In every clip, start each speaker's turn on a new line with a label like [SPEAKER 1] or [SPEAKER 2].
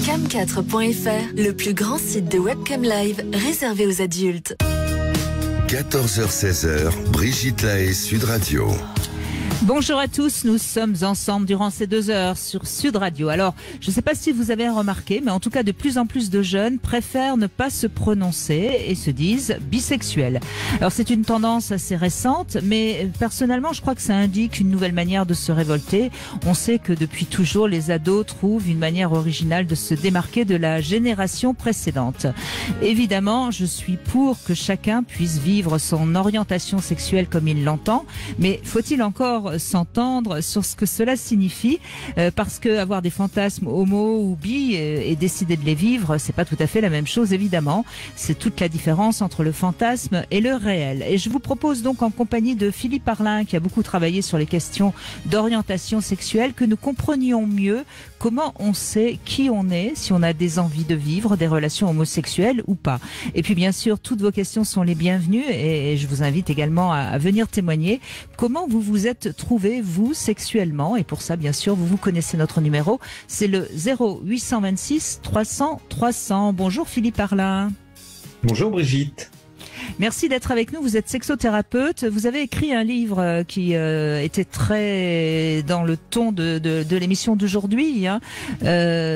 [SPEAKER 1] Cam4.fr, le plus grand site de webcam live réservé aux adultes.
[SPEAKER 2] 14h-16h, Brigitte Lahaie, Sud Radio.
[SPEAKER 3] Bonjour à tous, nous sommes ensemble durant ces 2 heures sur Sud Radio. Alors, je ne sais pas si vous avez remarqué, mais en tout cas de plus en plus de jeunes préfèrent ne pas se prononcer et se disent bisexuels. Alors c'est une tendance assez récente, mais personnellement je crois que ça indique une nouvelle manière de se révolter. On sait que depuis toujours les ados trouvent une manière originale de se démarquer de la génération précédente. Évidemment, je suis pour que chacun puisse vivre son orientation sexuelle comme il l'entend, mais faut-il encore s'entendre sur ce que cela signifie, parce que avoir des fantasmes homo ou bi et décider de les vivre, c'est pas tout à fait la même chose, évidemment. C'est toute la différence entre le fantasme et le réel. Et je vous propose donc, en compagnie de Philippe Arlin, qui a beaucoup travaillé sur les questions d'orientation sexuelle, que nous comprenions mieux comment on sait qui on est, si on a des envies de vivre des relations homosexuelles ou pas. Et puis bien sûr, toutes vos questions sont les bienvenues et je vous invite également à venir témoigner. Comment vous vous êtes trouvé, vous, sexuellement? Et pour ça, bien sûr, vous connaissez notre numéro. C'est le 0826 300 300. Bonjour Philippe Arlin.
[SPEAKER 4] Bonjour Brigitte.
[SPEAKER 3] Merci d'être avec nous. Vous êtes sexothérapeute. Vous avez écrit un livre qui était très dans le ton de l'émission d'aujourd'hui. Hein.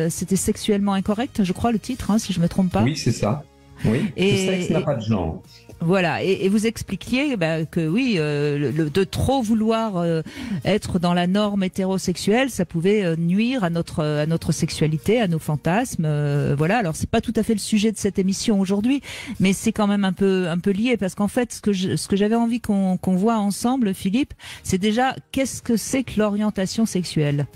[SPEAKER 3] C'était Sexuellement incorrect, je crois, le titre, hein, si je me trompe pas.
[SPEAKER 4] Oui, c'est ça. Oui. Le sexe n'a pas de genre.
[SPEAKER 3] Voilà, et vous expliquiez que oui, de trop vouloir être dans la norme hétérosexuelle, ça pouvait nuire à notre sexualité, à nos fantasmes. Voilà, alors c'est pas tout à fait le sujet de cette émission aujourd'hui, mais c'est quand même un peu lié, parce qu'en fait, ce que j'avais envie qu'on voit ensemble, Philippe, c'est déjà qu'est-ce que c'est que l'orientation sexuelle.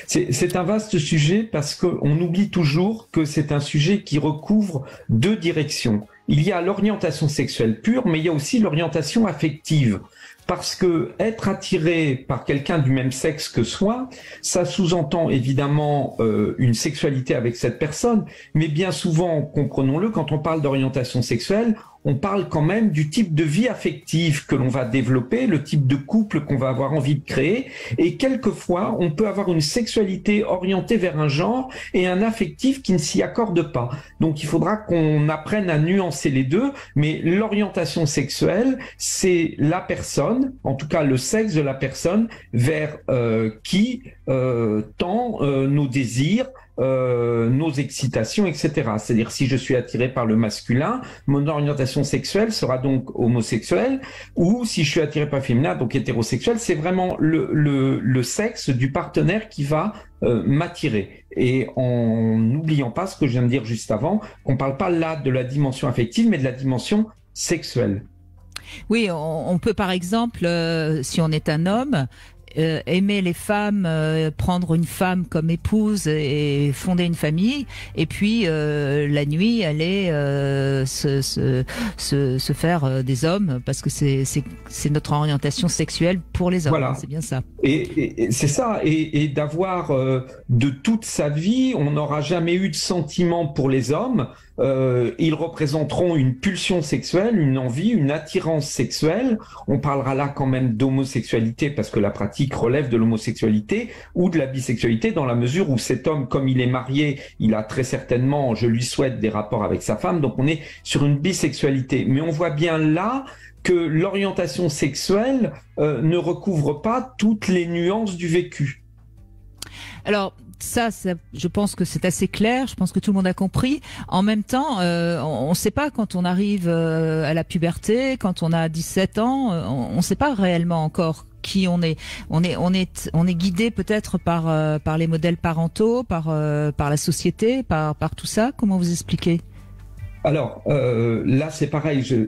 [SPEAKER 4] C'est un vaste sujet, parce qu'on oublie toujours que c'est un sujet qui recouvre 2 directions. Il y a l'orientation sexuelle pure, mais il y a aussi l'orientation affective. Parce que être attiré par quelqu'un du même sexe que soi, ça sous-entend évidemment une sexualité avec cette personne, mais bien souvent, comprenons-le, quand on parle d'orientation sexuelle, on parle quand même du type de vie affective que l'on va développer, le type de couple qu'on va avoir envie de créer, et quelquefois, on peut avoir une sexualité orientée vers un genre et un affectif qui ne s'y accorde pas. Donc il faudra qu'on apprenne à nuancer les deux, mais l'orientation sexuelle, c'est la personne, en tout cas le sexe de la personne, vers qui tend nos désirs, nos excitations, etc. C'est-à-dire, si je suis attiré par le masculin, mon orientation sexuelle sera donc homosexuelle, ou si je suis attiré par le féminin, donc hétérosexuel. C'est vraiment le sexe du partenaire qui va m'attirer. Et en n'oubliant pas ce que je viens de dire juste avant, qu'on ne parle pas là de la dimension affective, mais de la dimension sexuelle.
[SPEAKER 3] Oui, on peut par exemple, si on est un homme, aimer les femmes, prendre une femme comme épouse et fonder une famille, et puis la nuit aller se faire des hommes, parce que c'est notre orientation sexuelle pour les hommes. Voilà. C'est bien ça.
[SPEAKER 4] Et c'est ça, et d'avoir de toute sa vie, on n'aura jamais eu de sentiment pour les hommes. Ils représenteront une pulsion sexuelle, une envie, une attirance sexuelle. On parlera là quand même d'homosexualité, parce que la pratique relève de l'homosexualité ou de la bisexualité, dans la mesure où cet homme, comme il est marié, il a très certainement, je lui souhaite, des rapports avec sa femme, donc on est sur une bisexualité. Mais on voit bien là que l'orientation sexuelle ne recouvre pas toutes les nuances du vécu.
[SPEAKER 3] Alors, ça, je pense que c'est assez clair. Je pense que tout le monde a compris. En même temps, on ne sait pas, quand on arrive à la puberté, quand on a 17 ans, on ne sait pas réellement encore qui on est. On est guidé peut-être par les modèles parentaux, par la société, par tout ça. Comment vous expliquez?
[SPEAKER 4] Alors là, c'est pareil.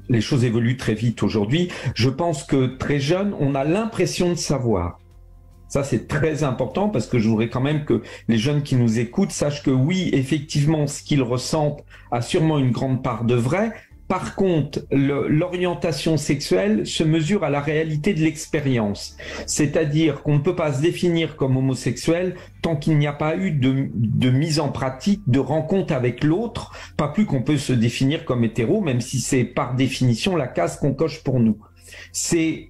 [SPEAKER 4] Les choses évoluent très vite aujourd'hui. Je pense que très jeune, on a l'impression de savoir. Ça, c'est très important, parce que je voudrais quand même que les jeunes qui nous écoutent sachent que oui, effectivement, ce qu'ils ressentent a sûrement une grande part de vrai. Par contre, l'orientation sexuelle se mesure à la réalité de l'expérience. C'est-à-dire qu'on ne peut pas se définir comme homosexuel tant qu'il n'y a pas eu de mise en pratique, de rencontre avec l'autre, pas plus qu'on peut se définir comme hétéro, même si c'est par définition la case qu'on coche pour nous. C'est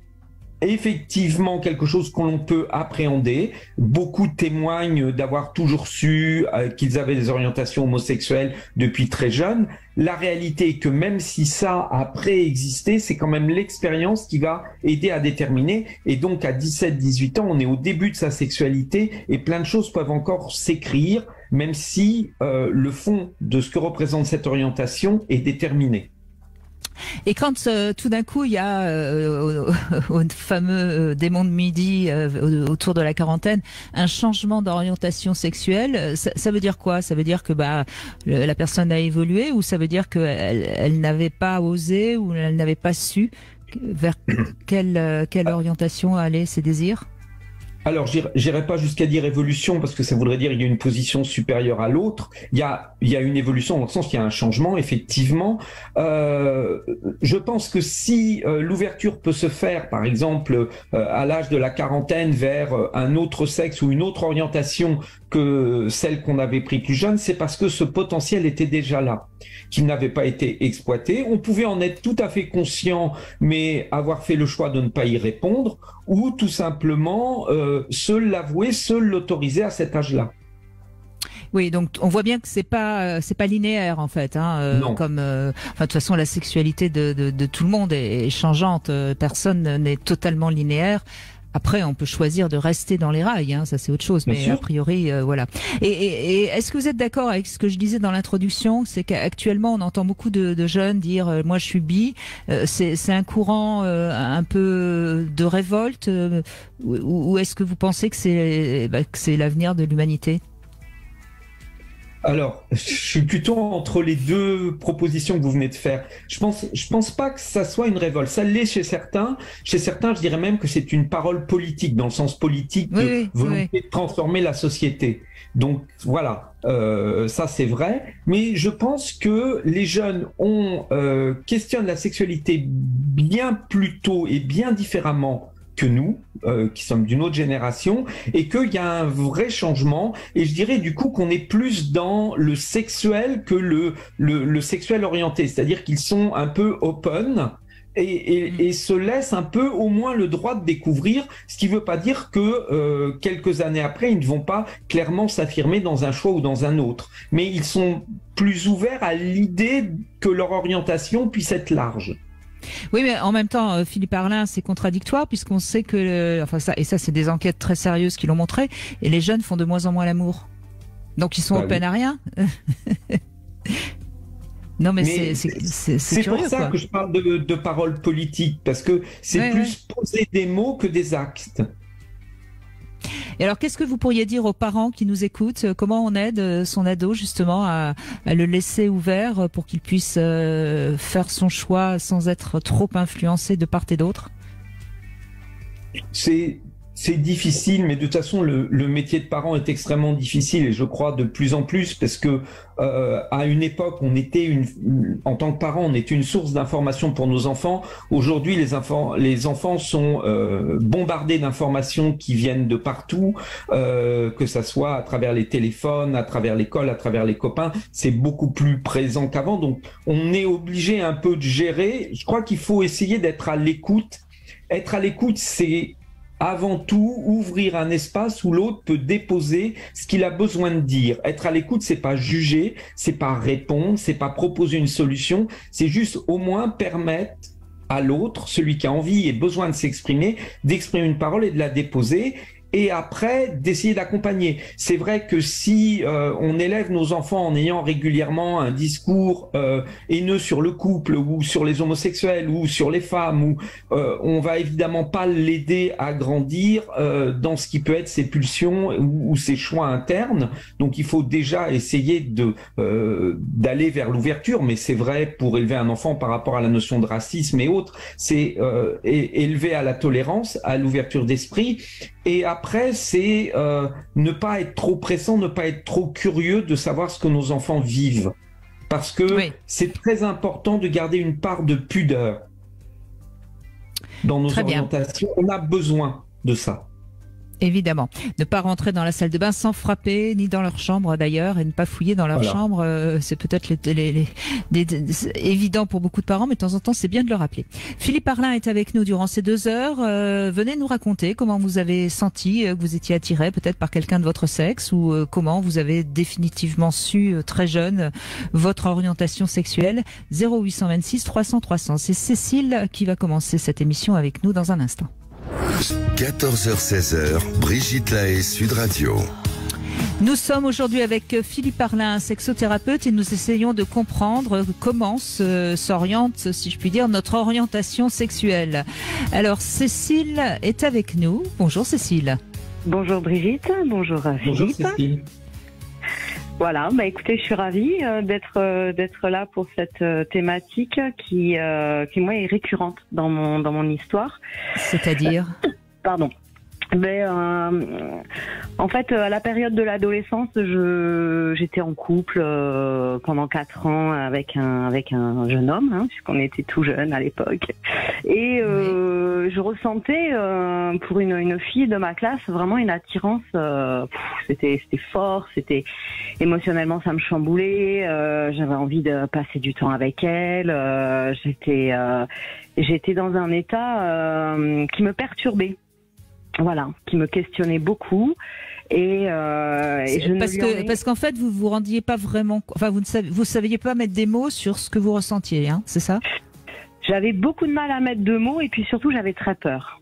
[SPEAKER 4] effectivement quelque chose qu'on peut appréhender. Beaucoup témoignent d'avoir toujours su qu'ils avaient des orientations homosexuelles depuis très jeunes. La réalité est que même si ça a préexisté, c'est quand même l'expérience qui va aider à déterminer. Et donc à 17-18 ans, on est au début de sa sexualité et plein de choses peuvent encore s'écrire, même si le fond de ce que représente cette orientation est déterminé.
[SPEAKER 3] Et quand tout d'un coup il y a au fameux démon de midi autour de la quarantaine un changement d'orientation sexuelle, ça veut dire quoi? Ça veut dire que la personne a évolué, ou ça veut dire qu'elle n'avait pas osé, ou elle n'avait pas su vers quelle orientation allaient ses désirs?
[SPEAKER 4] Alors, j'irai pas jusqu'à dire évolution, parce que ça voudrait dire qu'il y a une position supérieure à l'autre. Il y a une évolution dans le sens qu'il y a un changement, effectivement. Je pense que si l'ouverture peut se faire, par exemple, à l'âge de la quarantaine vers un autre sexe ou une autre orientation que celle qu'on avait pris plus jeune, c'est parce que ce potentiel était déjà là, qu'il n'avait pas été exploité. On pouvait en être tout à fait conscient, mais avoir fait le choix de ne pas y répondre, ou tout simplement se l'avouer, se l'autoriser à cet âge-là.
[SPEAKER 3] Oui, donc on voit bien que c'est pas linéaire en fait, hein, comme de toute façon la sexualité de tout le monde est changeante, personne n'est totalement linéaire. Après, on peut choisir de rester dans les rails, hein, ça c'est autre chose, mais a priori, voilà. Et est-ce que vous êtes d'accord avec ce que je disais dans l'introduction, c'est qu'actuellement on entend beaucoup de jeunes dire moi je suis bi, c'est un courant un peu de révolte, ou est-ce que vous pensez que c'est l'avenir de l'humanité?
[SPEAKER 4] Alors, je suis plutôt entre les deux propositions que vous venez de faire. Je pense pas que ça soit une révolte. Ça l'est chez certains. Chez certains, je dirais même que c'est une parole politique, dans le sens politique de volonté de transformer la société. Donc voilà, ça c'est vrai. Mais je pense que les jeunes questionnent la sexualité bien plus tôt et bien différemment que nous, qui sommes d'une autre génération, et qu'il y a un vrai changement, et je dirais du coup qu'on est plus dans le sexuel que le sexuel orienté, c'est-à-dire qu'ils sont un peu open, et se laissent un peu au moins le droit de découvrir, ce qui ne veut pas dire que quelques années après, ils ne vont pas clairement s'affirmer dans un choix ou dans un autre, mais ils sont plus ouverts à l'idée que leur orientation puisse être large.
[SPEAKER 3] Oui, mais en même temps, Philippe Arlin, c'est contradictoire puisqu'on sait que, ça c'est des enquêtes très sérieuses qui l'ont montré, et les jeunes font de moins en moins l'amour. Donc ils sont open à rien. Non, mais c'est
[SPEAKER 4] pour ça
[SPEAKER 3] quoi.
[SPEAKER 4] Que je parle de paroles politiques, parce que c'est plus poser des mots que des actes.
[SPEAKER 3] Et alors, qu'est-ce que vous pourriez dire aux parents qui nous écoutent? Comment on aide son ado justement à le laisser ouvert pour qu'il puisse faire son choix sans être trop influencé de part et d'autre?
[SPEAKER 4] C'est difficile, mais de toute façon, le métier de parent est extrêmement difficile, et je crois de plus en plus, parce que à une époque, on était en tant que parent, on était une source d'information pour nos enfants. Aujourd'hui, les enfants sont bombardés d'informations qui viennent de partout, que ça soit à travers les téléphones, à travers l'école, à travers les copains. C'est beaucoup plus présent qu'avant, donc on est obligé un peu de gérer. Je crois qu'il faut essayer d'être à l'écoute. Être à l'écoute, c'est avant tout ouvrir un espace où l'autre peut déposer ce qu'il a besoin de dire. Être à l'écoute, c'est pas juger, c'est pas répondre, c'est pas proposer une solution, c'est juste au moins permettre à l'autre, celui qui a envie et besoin de s'exprimer, d'exprimer une parole et de la déposer, et après d'essayer d'accompagner. C'est vrai que si on élève nos enfants en ayant régulièrement un discours haineux sur le couple ou sur les homosexuels ou sur les femmes, on va évidemment pas l'aider à grandir dans ce qui peut être ses pulsions ou ses choix internes. Donc il faut déjà essayer d'aller vers l'ouverture, mais c'est vrai pour élever un enfant par rapport à la notion de racisme et autres, c'est élever à la tolérance, à l'ouverture d'esprit. Et après, c'est ne pas être trop pressant, ne pas être trop curieux de savoir ce que nos enfants vivent. Parce que c'est très important de garder une part de pudeur dans nos orientations. On a besoin de ça.
[SPEAKER 3] Évidemment. Ne pas rentrer dans la salle de bain sans frapper, ni dans leur chambre d'ailleurs, et ne pas fouiller dans leur chambre. C'est peut-être évident pour beaucoup de parents, mais de temps en temps, c'est bien de le rappeler. Philippe Arlin est avec nous durant ces 2 heures. Venez nous raconter comment vous avez senti que vous étiez attiré peut-être par quelqu'un de votre sexe, ou comment vous avez définitivement su très jeune votre orientation sexuelle. 0826 300 300. C'est Cécile qui va commencer cette émission avec nous dans un instant.
[SPEAKER 2] 14h-16h, Brigitte Lahaie, Sud Radio.
[SPEAKER 3] Nous sommes aujourd'hui avec Philippe Arlin, sexothérapeute, et nous essayons de comprendre comment s'oriente, si je puis dire, notre orientation sexuelle. Alors, Cécile est avec nous. Bonjour Cécile.
[SPEAKER 5] Bonjour Brigitte, bonjour Philippe.
[SPEAKER 4] Bonjour Cécile.
[SPEAKER 5] Voilà, écoutez, je suis ravie d'être là pour cette thématique qui moi est récurrente dans mon histoire.
[SPEAKER 3] C'est-à-dire
[SPEAKER 5] Pardon. En fait, à la période de l'adolescence, j'étais en couple pendant 4 ans avec un jeune homme, puisqu'on était tout jeunes à l'époque. Et je ressentais pour une fille de ma classe vraiment une attirance. C'était fort, c'était émotionnellement ça me chamboulait. J'avais envie de passer du temps avec elle. J'étais dans un état qui me perturbait. Voilà, qui me questionnait beaucoup et
[SPEAKER 3] parce qu'en fait vous vous rendiez pas vraiment, enfin vous saviez pas mettre des mots sur ce que vous ressentiez, c'est ça?
[SPEAKER 5] J'avais beaucoup de mal à mettre de mots et puis surtout j'avais très peur.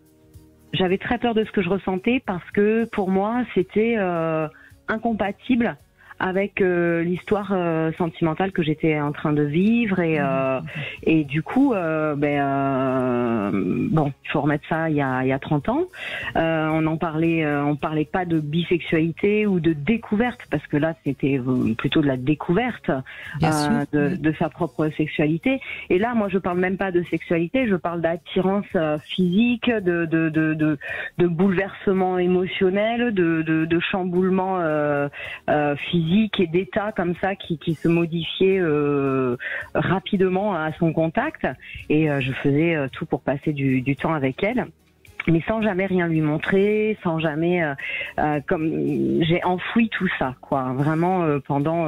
[SPEAKER 5] J'avais très peur de ce que je ressentais parce que pour moi c'était incompatible avec l'histoire sentimentale que j'étais en train de vivre et du coup bon, il faut remettre ça il y a 30 ans. On parlait pas de bisexualité ou de découverte parce que là c'était plutôt de la découverte de sa propre sexualité. Et là moi je parle même pas de sexualité, je parle d'attirance physique, de bouleversement émotionnel, de chamboulement physique et d'état comme ça qui se modifiait rapidement à son contact et je faisais tout pour passer du temps avec elle, mais sans jamais rien lui montrer, sans jamais comme j'ai enfoui tout ça quoi, vraiment pendant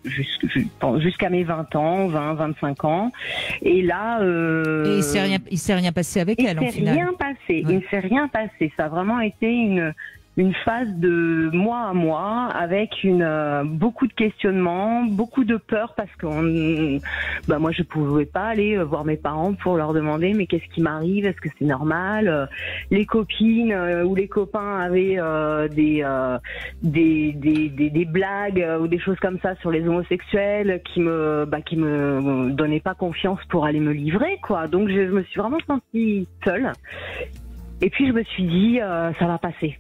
[SPEAKER 5] jusqu'à mes 20 ans, 25 ans. Et là...
[SPEAKER 3] Et il s'est rien passé avec elle, en final.
[SPEAKER 5] Il ne s'est rien passé. Ça a vraiment été une phase de mois à mois avec beaucoup de questionnements, beaucoup de peur parce que moi je pouvais pas aller voir mes parents pour leur demander mais qu'est-ce qui m'arrive, est-ce que c'est normal. Les copines ou les copains avaient des blagues ou des choses comme ça sur les homosexuels qui me donnaient pas confiance pour aller me livrer quoi. Donc je me suis vraiment sentie seule et puis je me suis dit ça va passer.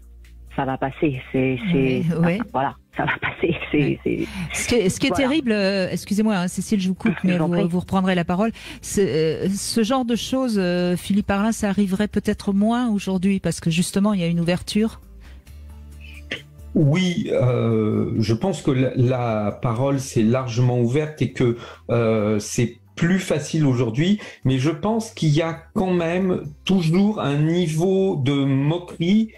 [SPEAKER 5] Ça va passer, voilà, ça va passer.
[SPEAKER 3] Ce qui est terrible, excusez-moi, Cécile, je vous coupe, mais vous reprendrez la parole. Ce genre de choses, Philippe Arlin, ça arriverait peut-être moins aujourd'hui parce que justement, il y a une ouverture.
[SPEAKER 4] Oui, je pense que la parole s'est largement ouverte et que c'est plus facile aujourd'hui, mais je pense qu'il y a quand même toujours un niveau de moquerie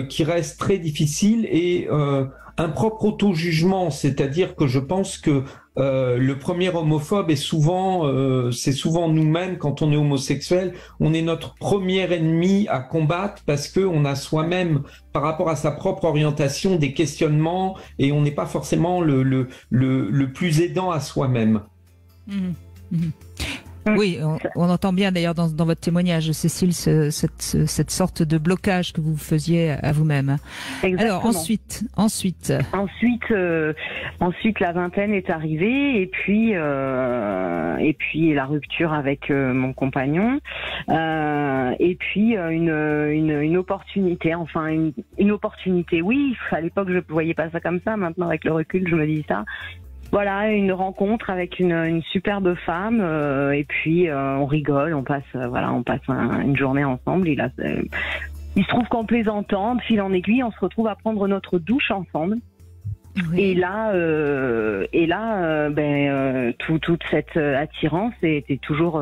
[SPEAKER 4] qui reste très difficile et un propre auto-jugement, c'est-à-dire que je pense que le premier homophobe est c'est souvent nous-mêmes quand on est homosexuel, on est notre premier ennemi à combattre parce que on a soi-même par rapport à sa propre orientation des questionnements et on n'est pas forcément le plus aidant à soi-même.
[SPEAKER 3] Oui, on entend bien d'ailleurs dans votre témoignage, Cécile, cette sorte de blocage que vous faisiez à vous-même.
[SPEAKER 5] Exactement.
[SPEAKER 3] Alors ensuite,
[SPEAKER 5] la vingtaine est arrivée et puis la rupture avec mon compagnon et puis une opportunité, enfin une opportunité. Oui, à l'époque je ne voyais pas ça comme ça. Maintenant avec le recul, je me dis ça. Voilà, une rencontre avec une superbe femme et puis on rigole, on passe une journée ensemble. Il se trouve qu'en plaisantant, de fil en aiguille, on se retrouve à prendre notre douche ensemble. Et là, toute cette attirance était toujours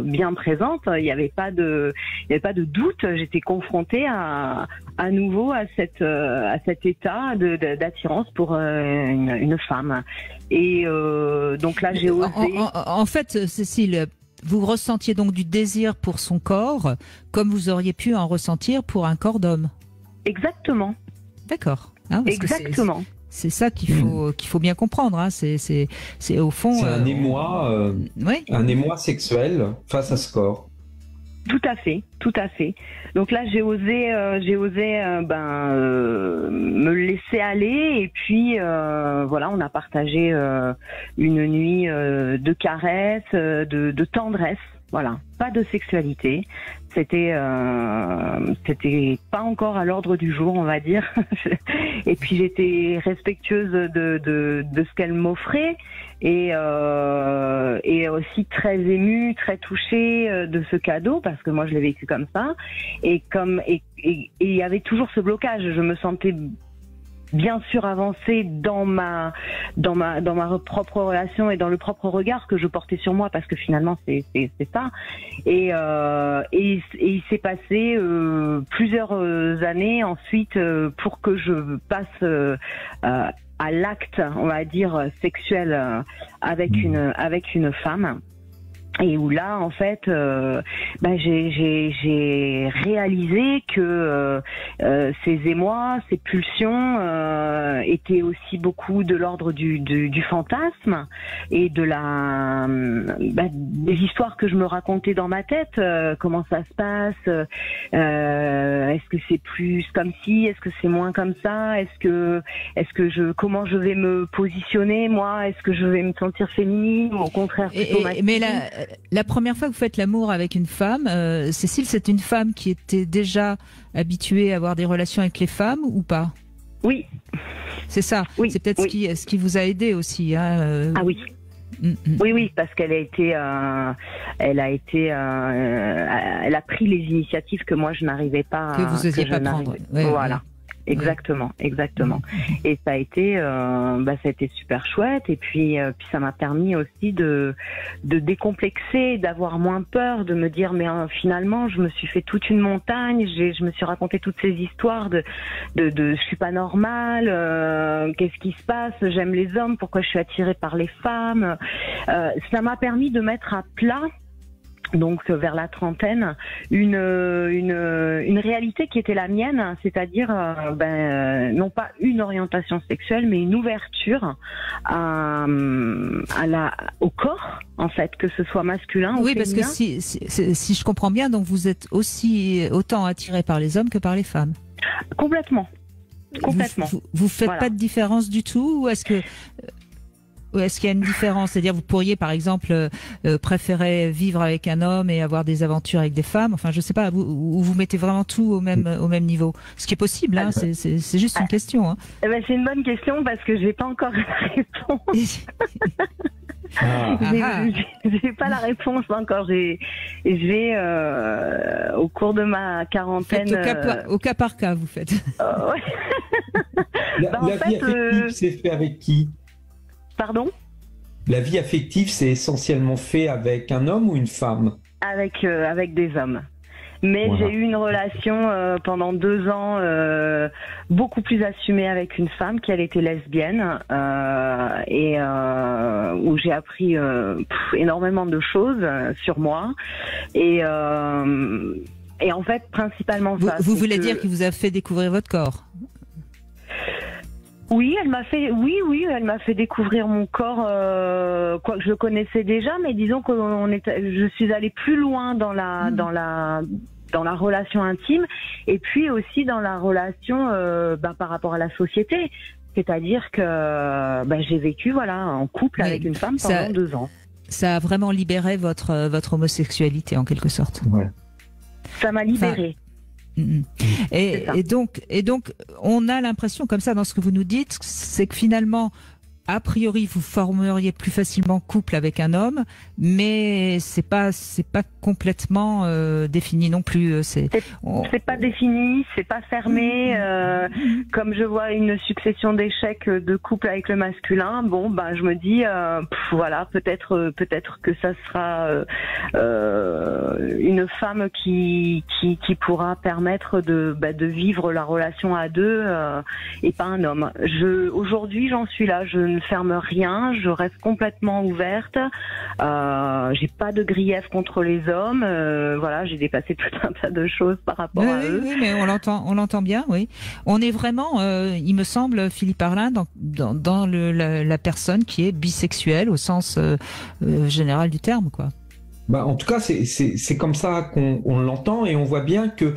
[SPEAKER 5] bien présente. Il n'y avait pas de doute. J'étais confrontée à nouveau à cet état d'attirance pour une femme. Et donc là, j'ai osé.
[SPEAKER 3] En fait, Cécile, vous ressentiez donc du désir pour son corps, comme vous auriez pu en ressentir pour un corps d'homme.
[SPEAKER 5] Exactement.
[SPEAKER 3] D'accord.
[SPEAKER 5] Exactement.
[SPEAKER 3] C'est ça qu'il faut bien comprendre. Hein. C'est au fond.
[SPEAKER 4] C'est un émoi, un émoi sexuel face à ce corps.
[SPEAKER 5] Tout à fait. Donc là, j'ai osé me laisser aller, et puis voilà, on a partagé une nuit de caresses, de tendresse. Voilà, pas de sexualité. C'était pas encore à l'ordre du jour, on va dire. Et puis j'étais respectueuse de ce qu'elle m'offrait, et aussi très émue, très touchée de ce cadeau, parce que moi je l'ai vécu comme ça. Et il y avait toujours ce blocage. Je me sentais bien sûr avancer dans ma propre relation et dans le propre regard que je portais sur moi, parce que finalement c'est ça. Et il s'est passé plusieurs années ensuite pour que je passe à l'acte, on va dire, sexuel avec une femme. Et où là, en fait, j'ai réalisé que ces émois, ces pulsions étaient aussi beaucoup de l'ordre du fantasme et de des histoires que je me racontais dans ma tête. Comment ça se passe? Est-ce que c'est plus comme ci? Est-ce que c'est moins comme ça? Comment je vais me positionner, moi? Est-ce que je vais me sentir féminine ou au contraire plutôt masculine?
[SPEAKER 3] Mais la première fois que vous faites l'amour avec une femme, Cécile, c'est une femme qui était déjà habituée à avoir des relations avec les femmes ou pas?
[SPEAKER 5] Oui.
[SPEAKER 3] C'est ça. Oui. C'est peut-être ce qui vous a aidé aussi. Hein,
[SPEAKER 5] Ah oui. Oui, parce qu'elle a pris les initiatives que moi je n'arrivais pas.
[SPEAKER 3] Que vous n'osiez pas prendre.
[SPEAKER 5] Voilà. Exactement. Et ça a été super chouette. Et puis ça m'a permis aussi de décomplexer, d'avoir moins peur, de me dire mais finalement je me suis fait toute une montagne, je me suis raconté toutes ces histoires de je suis pas normale, qu'est-ce qui se passe, j'aime les hommes, pourquoi je suis attirée par les femmes. Ça m'a permis de mettre à plat, donc vers la trentaine, une réalité qui était la mienne, c'est-à-dire non pas une orientation sexuelle, mais une ouverture au corps, en fait, que ce soit masculin ou féminin.
[SPEAKER 3] Oui, parce que si je comprends bien, donc vous êtes autant attiré par les hommes que par les femmes.
[SPEAKER 5] Complètement.
[SPEAKER 3] Vous faites pas de différence du tout, ou est-ce qu'il y a une différence? C'est-à-dire, vous pourriez, par exemple, préférer vivre avec un homme et avoir des aventures avec des femmes. Enfin, je sais pas, vous mettez vraiment tout au même niveau. Ce qui est possible, hein, c'est juste une question. Hein.
[SPEAKER 5] C'est une bonne question parce que j'ai pas encore la réponse. J'ai pas la réponse encore. J'ai au cours de ma quarantaine.
[SPEAKER 3] Au cas par cas, vous faites.
[SPEAKER 5] Ouais.
[SPEAKER 4] La vie affective, c'est fait avec qui?
[SPEAKER 5] Pardon?
[SPEAKER 4] La vie affective, c'est essentiellement fait avec un homme ou une femme? Avec
[SPEAKER 5] des hommes. Mais voilà. J'ai eu une relation pendant 2 ans beaucoup plus assumée avec une femme qui elle était lesbienne et où j'ai appris énormément de choses sur moi et en fait principalement ça.
[SPEAKER 3] Vous voulez dire qu'il vous a fait découvrir votre corps?
[SPEAKER 5] Oui, elle m'a fait découvrir mon corps, quoique je le connaissais déjà, mais disons que je suis allée plus loin dans la relation intime, et puis aussi dans la relation par rapport à la société. C'est-à-dire que j'ai vécu en couple avec une femme pendant 2 ans. Ça
[SPEAKER 3] a vraiment libéré votre homosexualité en quelque sorte.
[SPEAKER 4] Ouais.
[SPEAKER 5] Ça m'a libérée.
[SPEAKER 3] Et donc, on a l'impression, comme ça, dans ce que vous nous dites, c'est que finalement, a priori, vous formeriez plus facilement couple avec un homme, mais c'est pas complètement défini non plus.
[SPEAKER 5] C'est pas défini, c'est pas fermé. comme je vois une succession d'échecs de couple avec le masculin, bon, ben je me dis, voilà, peut-être que ça sera une femme qui pourra permettre de vivre la relation à deux et pas un homme. Aujourd'hui, j'en suis là, je ne ferme rien, je reste complètement ouverte. J'ai pas de grief contre les hommes. Voilà, j'ai dépassé tout un tas de choses par rapport à eux.
[SPEAKER 3] Oui, mais on l'entend bien, oui. On est vraiment, il me semble, Philippe Arlin, dans la personne qui est bisexuelle au sens général du terme, quoi.
[SPEAKER 4] Bah, en tout cas, c'est comme ça qu'on l'entend, et on voit bien que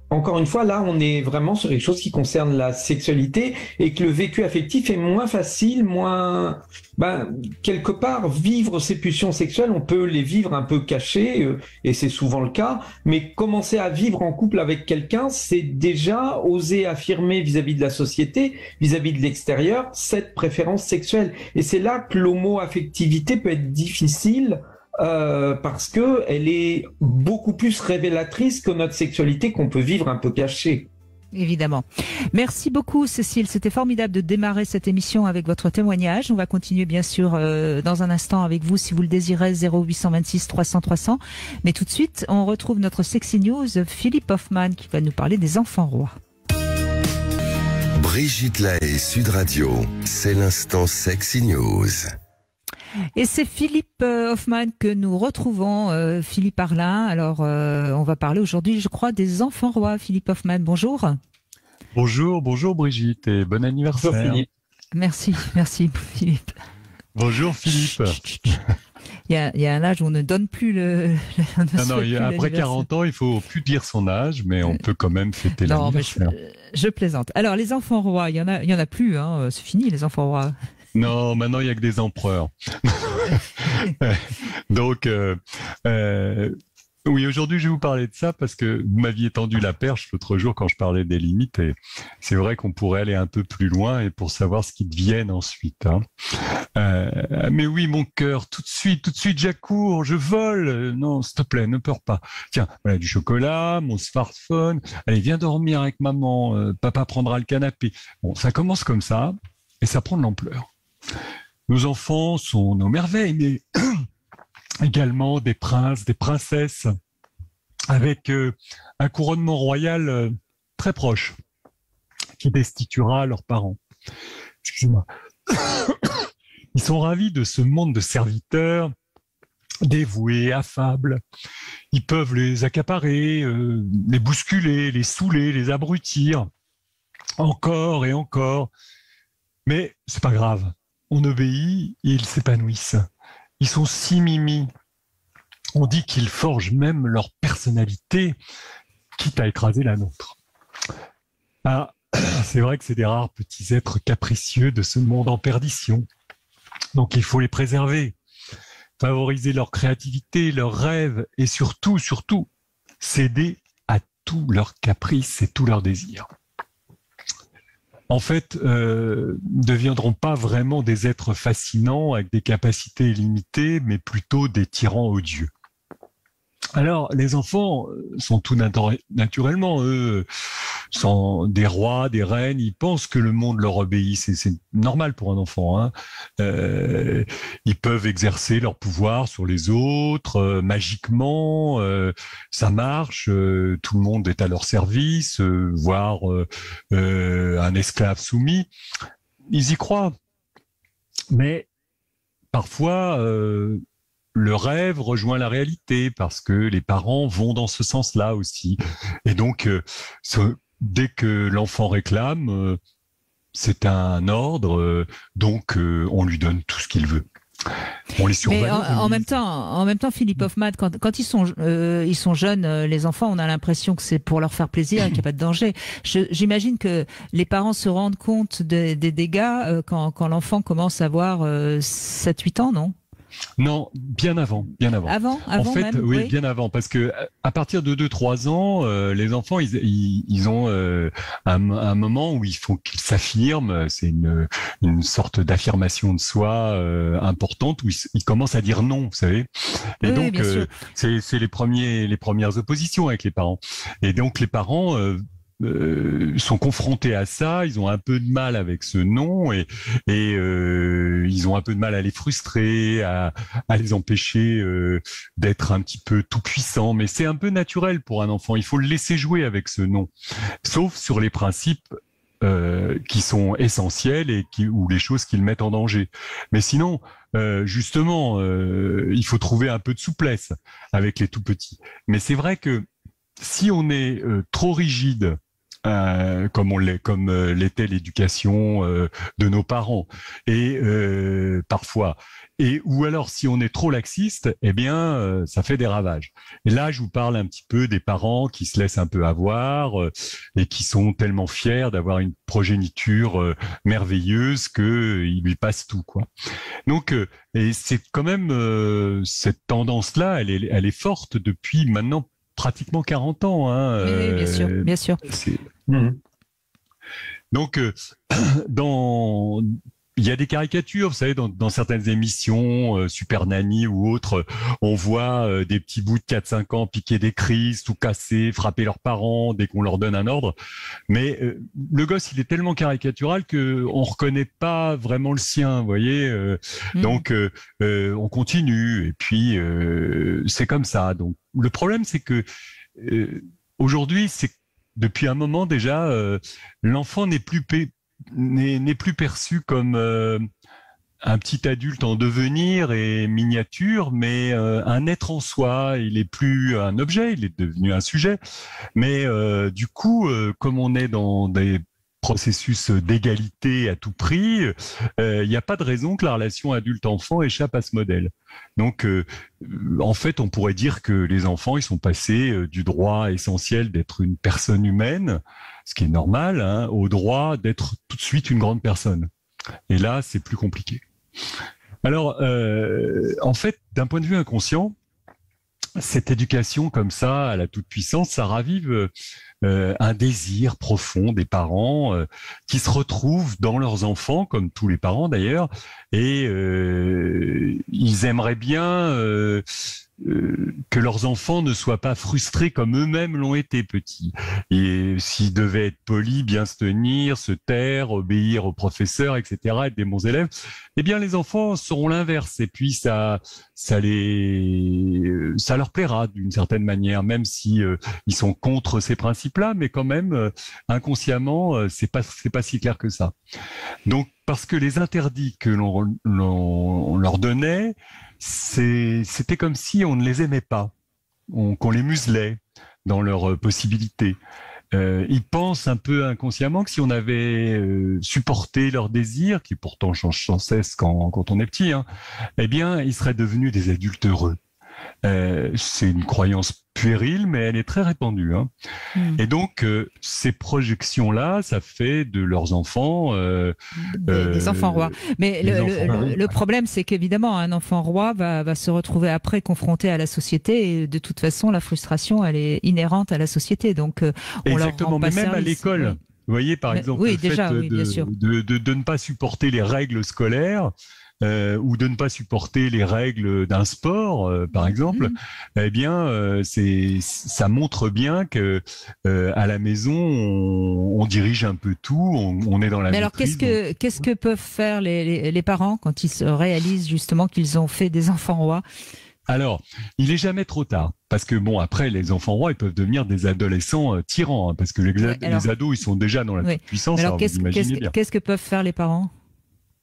[SPEAKER 4] encore une fois, là, on est vraiment sur quelque chose qui concerne la sexualité, et que le vécu affectif est moins facile, quelque part, vivre ces pulsions sexuelles, on peut les vivre un peu cachées, et c'est souvent le cas, mais commencer à vivre en couple avec quelqu'un, c'est déjà oser affirmer vis-à-vis de la société, vis-à-vis de l'extérieur, cette préférence sexuelle. Et c'est là que l'homo-affectivité peut être difficile, parce que elle est beaucoup plus révélatrice que notre sexualité qu'on peut vivre un peu cachée.
[SPEAKER 3] Évidemment. Merci beaucoup, Cécile. C'était formidable de démarrer cette émission avec votre témoignage. On va continuer, bien sûr, dans un instant avec vous, si vous le désirez, 0826 300 300. Mais tout de suite, on retrouve notre Sexy News, Philippe Hoffmann, qui va nous parler des enfants rois.
[SPEAKER 2] Brigitte Lahaie, Sud Radio, c'est l'instant Sexy News.
[SPEAKER 3] Et c'est Philippe Hoffmann que nous retrouvons, Philippe Arlin. Alors, on va parler aujourd'hui, je crois, des enfants rois. Philippe Hoffmann, bonjour.
[SPEAKER 6] Bonjour Brigitte, et bon anniversaire.
[SPEAKER 4] Bonjour Philippe.
[SPEAKER 3] Merci Philippe.
[SPEAKER 6] Bonjour Philippe.
[SPEAKER 3] Il y a un âge où on ne donne plus
[SPEAKER 6] après 40 ans, il faut plus dire son âge, mais on peut quand même fêter l'anniversaire.
[SPEAKER 3] Je plaisante. Alors, les enfants rois, il y en a plus, hein, c'est fini les enfants rois.
[SPEAKER 6] Non, maintenant il n'y a que des empereurs. Donc, oui, aujourd'hui je vais vous parler de ça parce que vous m'aviez tendu la perche l'autre jour quand je parlais des limites, et c'est vrai qu'on pourrait aller un peu plus loin et pour savoir ce qui devienne ensuite. Hein. Mais oui, mon cœur, tout de suite, j'accours, je vole. Non, s'il te plaît, ne pleure pas. Tiens, voilà du chocolat, mon smartphone. Allez, viens dormir avec maman. Papa prendra le canapé. Bon, ça commence comme ça et ça prend de l'ampleur. Nos enfants sont nos merveilles, mais également des princes, des princesses, avec un couronnement royal très proche, qui destituera leurs parents. Excusez-moi. Ils sont ravis de ce monde de serviteurs, dévoués, affables. Ils peuvent les accaparer, les bousculer, les saouler, les abrutir, encore et encore. Mais c'est pas grave. On obéit et ils s'épanouissent. Ils sont si mimi. On dit qu'ils forgent même leur personnalité, quitte à écraser la nôtre. Ah, c'est vrai que c'est des rares petits êtres capricieux de ce monde en perdition. Donc il faut les préserver, favoriser leur créativité, leurs rêves et surtout, céder à tous leurs caprices et tous leurs désirs. En fait, ne deviendront pas vraiment des êtres fascinants avec des capacités illimitées, mais plutôt des tyrans odieux. Alors, les enfants sont tout naturellement, eux, sont des rois, des reines, ils pensent que le monde leur obéit, c'est normal pour un enfant. Hein. Ils peuvent exercer leur pouvoir sur les autres, magiquement, ça marche, tout le monde est à leur service, voire un esclave soumis. Ils y croient. Mais parfois... le rêve rejoint la réalité parce que les parents vont dans ce sens-là aussi. Et donc, dès que l'enfant réclame, c'est un ordre, donc on lui donne tout ce qu'il veut. On les surveille.
[SPEAKER 3] Mais en même temps, Philippe Hoffmann, quand ils sont jeunes, les enfants, on a l'impression que c'est pour leur faire plaisir, qu'il n'y a pas de danger. J'imagine que les parents se rendent compte des dégâts quand l'enfant commence à avoir 7-8 ans, non ?
[SPEAKER 6] Non, bien avant.
[SPEAKER 3] Avant
[SPEAKER 6] en fait,
[SPEAKER 3] même,
[SPEAKER 6] oui, bien avant, parce que à partir de 2-3 ans, les enfants, ils ont un moment où il faut qu'ils s'affirment. C'est une sorte d'affirmation de soi importante où ils commencent à dire non, vous savez. Et
[SPEAKER 3] oui,
[SPEAKER 6] donc, c'est les premières oppositions avec les parents. Et donc, les parents sont confrontés à ça, ils ont un peu de mal avec ce non et ils ont un peu de mal à les frustrer, à les empêcher d'être un petit peu tout puissants. Mais c'est un peu naturel pour un enfant. Il faut le laisser jouer avec ce non, sauf sur les principes qui sont essentiels et ou les choses qui le mettent en danger. Mais sinon, justement, il faut trouver un peu de souplesse avec les tout petits. Mais c'est vrai que si on est trop rigide, comme l'était l'éducation de nos parents, et parfois, ou alors si on est trop laxiste, eh bien, ça fait des ravages. Et là, je vous parle un petit peu des parents qui se laissent un peu avoir et qui sont tellement fiers d'avoir une progéniture merveilleuse qu'ils lui passent tout, quoi. Donc, et c'est quand même cette tendance-là, elle est forte depuis maintenant pratiquement 40 ans. Hein,
[SPEAKER 3] oui, bien sûr, bien sûr.
[SPEAKER 6] Donc, il y a des caricatures, vous savez, dans certaines émissions, Super Nanny ou autres, on voit des petits bouts de 4-5 ans piquer des crises, tout casser, frapper leurs parents dès qu'on leur donne un ordre. Mais le gosse, il est tellement caricatural qu'on reconnaît pas vraiment le sien, vous voyez. Donc, on continue. Et puis, c'est comme ça. Donc, le problème, c'est que aujourd'hui, depuis un moment déjà, l'enfant n'est plus perçu comme un petit adulte en devenir et miniature, mais un être en soi. Il est plus un objet, il est devenu un sujet. Mais du coup, comme on est dans des processus d'égalité à tout prix, il n'y a pas de raison que la relation adulte-enfant échappe à ce modèle. Donc, en fait, on pourrait dire que les enfants, ils sont passés du droit essentiel d'être une personne humaine, ce qui est normal, hein, au droit d'être tout de suite une grande personne. Et là, c'est plus compliqué. Alors, en fait, d'un point de vue inconscient, cette éducation comme ça, à la toute-puissance, ça ravive un désir profond des parents qui se retrouvent dans leurs enfants, comme tous les parents d'ailleurs, et ils aimeraient bien que leurs enfants ne soient pas frustrés comme eux-mêmes l'ont été petits. Et s'ils devaient être polis, bien se tenir, se taire, obéir aux professeurs, etc., être des bons élèves, eh bien les enfants seront l'inverse. Et puis ça leur plaira d'une certaine manière, même si ils sont contre ces principes-là, mais quand même inconsciemment, c'est pas si clair que ça. Donc parce que les interdits que l'on leur donnait, c'était comme si on ne les aimait pas, qu'on les muselait dans leurs possibilités. Ils pensent un peu inconsciemment que si on avait supporté leurs désirs, qui pourtant changent sans cesse quand on est petit, hein, eh bien, ils seraient devenus des adultes heureux. C'est une croyance puérile, mais elle est très répandue. Hein. Et donc, ces projections-là, ça fait de leurs enfants...
[SPEAKER 3] des enfants rois. Mais le problème, c'est qu'évidemment, un enfant roi va se retrouver après confronté à la société. Et de toute façon, la frustration, elle est inhérente à la société. Donc, on
[SPEAKER 6] exactement,
[SPEAKER 3] leur rend pas
[SPEAKER 6] mais même
[SPEAKER 3] service.
[SPEAKER 6] À l'école. Oui. Vous voyez, par exemple,
[SPEAKER 3] oui,
[SPEAKER 6] le
[SPEAKER 3] déjà,
[SPEAKER 6] fait
[SPEAKER 3] bien sûr.
[SPEAKER 6] de ne pas supporter les règles scolaires, ou de ne pas supporter les règles d'un sport, par exemple, eh bien, ça montre bien que à la maison, on dirige un peu tout, on est dans la.
[SPEAKER 3] Mais alors,
[SPEAKER 6] maîtrise,
[SPEAKER 3] qu'est-ce que peuvent faire les parents quand ils se réalisent justement qu'ils ont fait des enfants rois?
[SPEAKER 6] Alors, il est jamais trop tard, parce que bon, après, les enfants rois, ils peuvent devenir des adolescents tyrans, hein, parce que les ados, ils sont déjà dans la puissance.
[SPEAKER 3] Alors, qu'est-ce que peuvent faire les parents?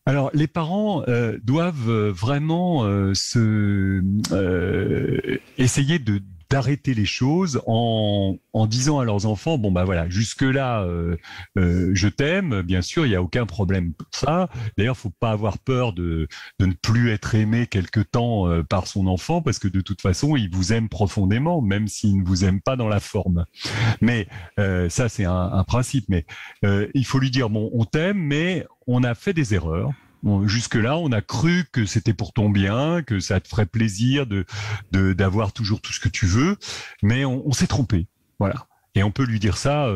[SPEAKER 6] Alors, les parents doivent vraiment essayer d'arrêter les choses en disant à leurs enfants, bon bah voilà, jusque-là, je t'aime, bien sûr, il n'y a aucun problème pour ça. D'ailleurs, faut pas avoir peur de ne plus être aimé quelque temps par son enfant, parce que de toute façon, il vous aime profondément, même s'il ne vous aime pas dans la forme. Mais ça, c'est un principe. Mais il faut lui dire, bon, on t'aime, mais on a fait des erreurs. Bon, jusque-là, on a cru que c'était pour ton bien, que ça te ferait plaisir d'avoir toujours tout ce que tu veux, mais on s'est trompé. Voilà. Et on peut lui dire ça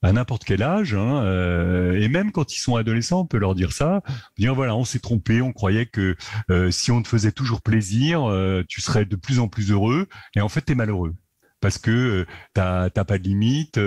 [SPEAKER 6] à n'importe quel âge, hein, et même quand ils sont adolescents, on peut leur dire ça, dire voilà, on s'est trompé, on croyait que si on te faisait toujours plaisir, tu serais de plus en plus heureux, et en fait, t'es malheureux. parce que t'as pas de limite,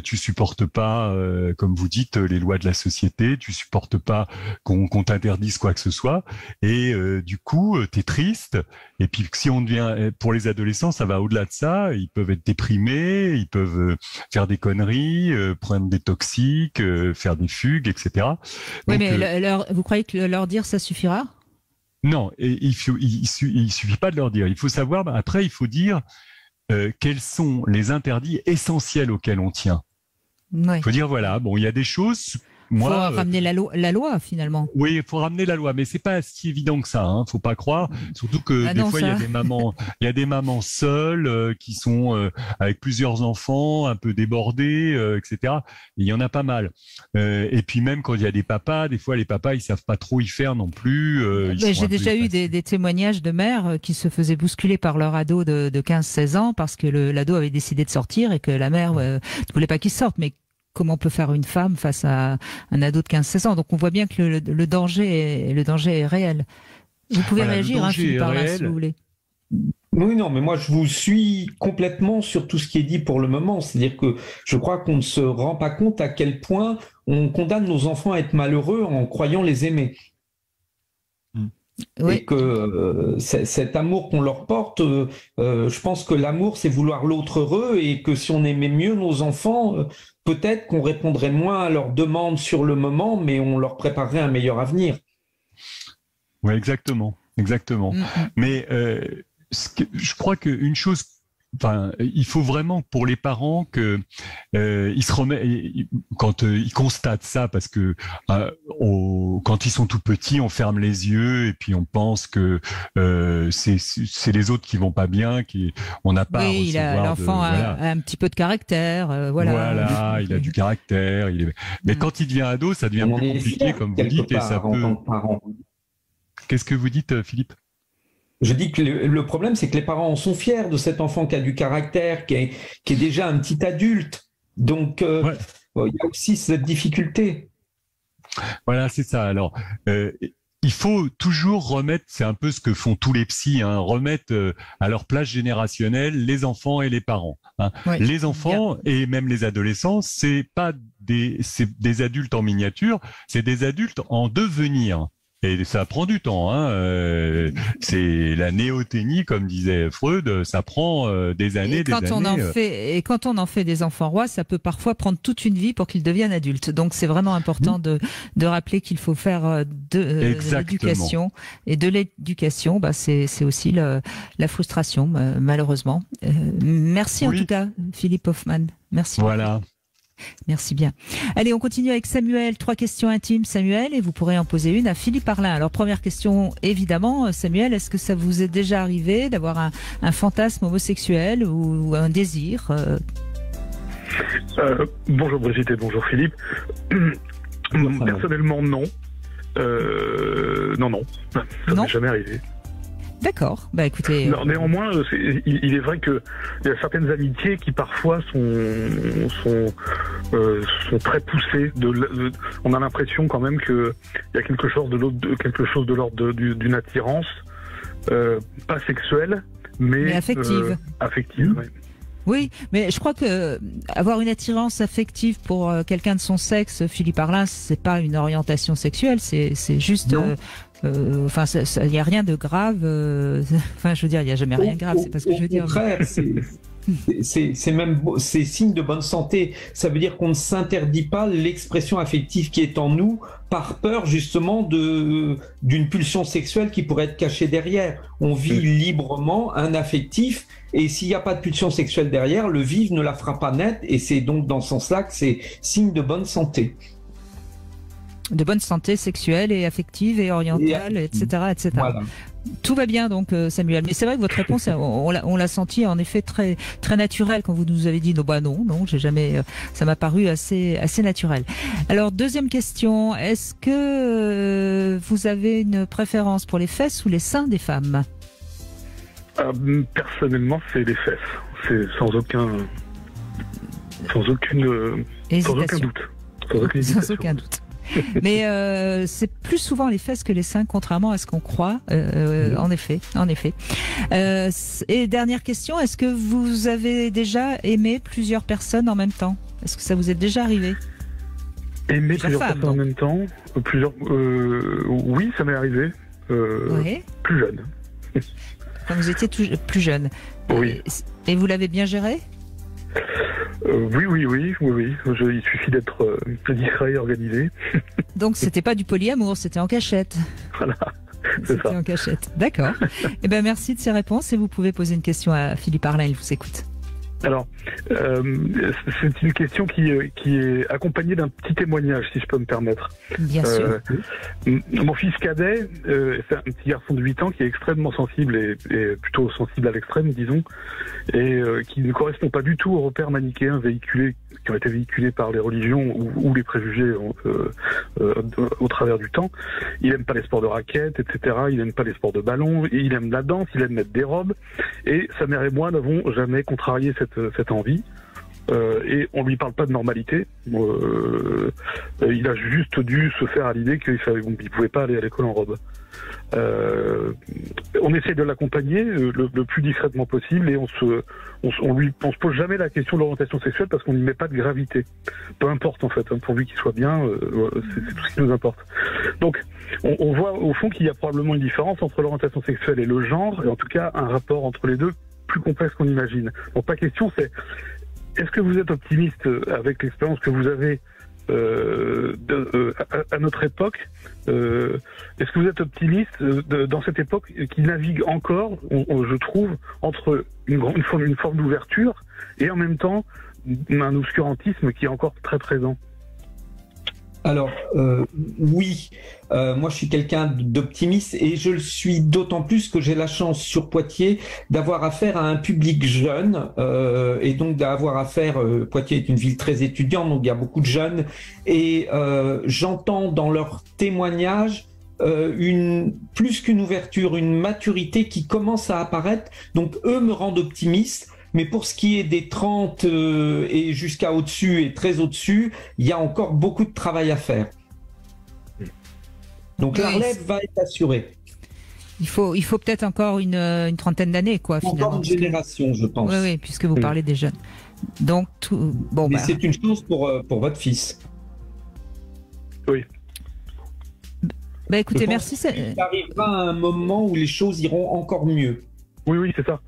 [SPEAKER 6] tu supportes pas, comme vous dites, les lois de la société, tu supportes pas qu'on t'interdise quoi que ce soit, et du coup, t'es triste. Et puis, si on devient, pour les adolescents, ça va au-delà de ça. Ils peuvent être déprimés, ils peuvent faire des conneries, prendre des toxiques, faire des fugues, etc.
[SPEAKER 3] Oui,
[SPEAKER 6] Donc,
[SPEAKER 3] mais vous croyez que leur dire ça suffira?
[SPEAKER 6] Non, et il suffit pas de leur dire. Il faut savoir, après, il faut dire quels sont les interdits essentiels auxquels on tient.
[SPEAKER 3] Ouais.
[SPEAKER 6] Il faut dire, voilà, bon, il y a des choses...
[SPEAKER 3] Il faut ramener la loi, finalement.
[SPEAKER 6] Oui, il faut ramener la loi, mais c'est pas si évident que ça. Faut pas croire. Surtout que des fois, il y a des mamans seules qui sont avec plusieurs enfants, un peu débordées, etc. Et il y en a pas mal. Et puis même quand il y a des papas, des fois les papas ils savent pas trop y faire non plus.
[SPEAKER 3] J'ai déjà eu des témoignages de mères qui se faisaient bousculer par leur ado de 15-16 ans parce que l'ado avait décidé de sortir et que la mère ne voulait pas qu'il sorte. Mais comment peut faire une femme face à un ado de 15-16 ans? Donc on voit bien que le danger est réel. Vous pouvez réagir, Philippe Parlin, si vous voulez.
[SPEAKER 4] Oui, non, mais moi je vous suis complètement sur tout ce qui est dit pour le moment. C'est-à-dire que je crois qu'on ne se rend pas compte à quel point on condamne nos enfants à être malheureux en croyant les aimer. Oui. Et que cet amour qu'on leur porte, je pense que l'amour c'est vouloir l'autre heureux, et que si on aimait mieux nos enfants, peut-être qu'on répondrait moins à leurs demandes sur le moment, mais on leur préparerait un meilleur avenir.
[SPEAKER 6] Oui, exactement. Mais je crois qu'une chose, il faut vraiment pour les parents que ils se remettent quand ils constatent ça, parce que quand ils sont tout petits, on ferme les yeux et puis on pense que c'est les autres qui vont pas bien, on n'a pas à recevoir.
[SPEAKER 3] L'enfant a un petit peu de caractère,
[SPEAKER 6] Voilà, il a du caractère. Mais quand il devient ado, ça devient plus compliqué, comme vous dites, et ça peut. Qu'est-ce que vous dites, Philippe?
[SPEAKER 4] Je dis que le problème, c'est que les parents en sont fiers de cet enfant qui a du caractère, qui est déjà un petit adulte. Donc, il y a aussi cette difficulté.
[SPEAKER 6] Voilà, c'est ça. Alors, il faut toujours remettre, c'est un peu ce que font tous les psys, remettre à leur place générationnelle les enfants et les parents. Les enfants et même les adolescents, c'est des adultes en miniature, c'est des adultes en devenir. Et ça prend du temps. C'est la néoténie, comme disait Freud, ça prend des années, des années.
[SPEAKER 3] Et quand on en fait des enfants rois, ça peut parfois prendre toute une vie pour qu'ils deviennent adultes. Donc c'est vraiment important de rappeler qu'il faut faire de l'éducation. Et de l'éducation, c'est aussi la frustration, malheureusement. Merci en tout cas, Philippe Hoffmann. Merci.
[SPEAKER 6] Voilà.
[SPEAKER 3] Merci bien. Allez, on continue avec Samuel. 3 questions intimes, Samuel, et vous pourrez en poser une à Philippe Parlin. Alors, première question, évidemment, Samuel, est-ce que ça vous est déjà arrivé d'avoir un fantasme homosexuel ou un désir
[SPEAKER 7] Bonjour Brigitte et bonjour Philippe. Personnellement, non. Non. Ça m'est jamais arrivé.
[SPEAKER 3] D'accord. Écoutez.
[SPEAKER 7] Non, néanmoins, il est vrai qu'il y a certaines amitiés qui parfois sont très poussées. On a l'impression quand même qu'il y a quelque chose de l'ordre d'une attirance, pas sexuelle, mais
[SPEAKER 3] affective.
[SPEAKER 7] Affective. Oui.
[SPEAKER 3] Oui, mais je crois que avoir une attirance affective pour quelqu'un de son sexe, Philippe Parlin, c'est pas une orientation sexuelle, c'est juste. Il n'y a rien de grave. Je veux dire, il n'y a jamais rien de grave. C'est pas ce que je veux dire.
[SPEAKER 4] Au contraire, c'est signe de bonne santé. Ça veut dire qu'on ne s'interdit pas l'expression affective qui est en nous par peur justement d'une pulsion sexuelle qui pourrait être cachée derrière. On vit librement un affectif, et s'il n'y a pas de pulsion sexuelle derrière, le vivre ne la fera pas naître, et c'est donc dans ce sens-là que c'est signe de bonne santé.
[SPEAKER 3] De bonne santé sexuelle et affective et orientale, etc. Voilà. Tout va bien donc, Samuel. Mais c'est vrai que votre réponse, on l'a senti en effet très très naturelle quand vous nous avez dit non, j'ai jamais. Ça m'a paru assez naturel. Alors deuxième question, est-ce que vous avez une préférence pour les fesses ou les seins des femmes?
[SPEAKER 7] Personnellement, c'est les fesses. C'est sans aucun doute.
[SPEAKER 3] Sans aucun doute. Mais c'est plus souvent les fesses que les seins, contrairement à ce qu'on croit. En effet. Et dernière question, est-ce que vous avez déjà aimé plusieurs personnes en même temps? Est-ce que ça vous est déjà arrivé?
[SPEAKER 7] Aimer plusieurs personnes en même temps, oui, ça m'est arrivé.
[SPEAKER 3] Oui.
[SPEAKER 7] Plus jeune.
[SPEAKER 3] Quand vous étiez plus jeune.
[SPEAKER 7] Oui.
[SPEAKER 3] Et vous l'avez bien géré?
[SPEAKER 7] Oui. Il suffit d'être discret et organisé.
[SPEAKER 3] Donc c'était pas du polyamour, c'était en cachette.
[SPEAKER 7] Voilà.
[SPEAKER 3] C'était en cachette. D'accord. Eh ben merci de ces réponses et vous pouvez poser une question à Philippe Arlin, il vous écoute.
[SPEAKER 7] Alors, c'est une question qui est accompagnée d'un petit témoignage, si je peux me permettre.
[SPEAKER 3] Bien sûr.
[SPEAKER 7] Mon fils cadet, c'est un petit garçon de 8 ans qui est extrêmement sensible et plutôt sensible à l'extrême, disons, et qui ne correspond pas du tout aux repères manichéens qui ont été véhiculés par les religions ou les préjugés au travers du temps. Il aime pas les sports de raquettes, etc. Il aime pas les sports de ballon. Il aime la danse, il aime mettre des robes. Et sa mère et moi n'avons jamais contrarié cette envie. Et on lui parle pas de normalité. Il a juste dû se faire à l'idée qu'il pouvait pas aller à l'école en robe. On essaie de l'accompagner le plus discrètement possible et on se pose jamais la question de l'orientation sexuelle parce qu'on n'y met pas de gravité. Peu importe en fait, pourvu qu'il soit bien, c'est tout ce qui nous importe. Donc on voit au fond qu'il y a probablement une différence entre l'orientation sexuelle et le genre, et en tout cas un rapport entre les deux plus complexe qu'on imagine. Donc pas question, c'est est-ce que vous êtes optimiste avec l'expérience que vous avez à notre époque? Est-ce que vous êtes optimiste dans cette époque qui navigue encore, je trouve, entre une forme d'ouverture et en même temps un obscurantisme qui est encore très présent?
[SPEAKER 4] Alors, oui, moi je suis quelqu'un d'optimiste et je le suis d'autant plus que j'ai la chance sur Poitiers d'avoir affaire à un public jeune et donc d'avoir affaire, Poitiers est une ville très étudiante, donc il y a beaucoup de jeunes et j'entends dans leurs témoignages plus qu'une ouverture, une maturité qui commence à apparaître, donc eux me rendent optimiste. Mais pour ce qui est des 30 et jusqu'à au-dessus et très au-dessus, il y a encore beaucoup de travail à faire. Donc la relève va être assurée.
[SPEAKER 3] Il faut peut-être encore une trentaine d'années, quoi, finalement.
[SPEAKER 4] Encore une génération, je pense.
[SPEAKER 3] Oui, puisque vous parlez des jeunes. Donc,
[SPEAKER 4] Mais c'est une chance pour votre fils.
[SPEAKER 7] Oui.
[SPEAKER 3] Écoutez, merci.
[SPEAKER 4] Il arrivera un moment où les choses iront encore mieux.
[SPEAKER 7] Oui, c'est ça.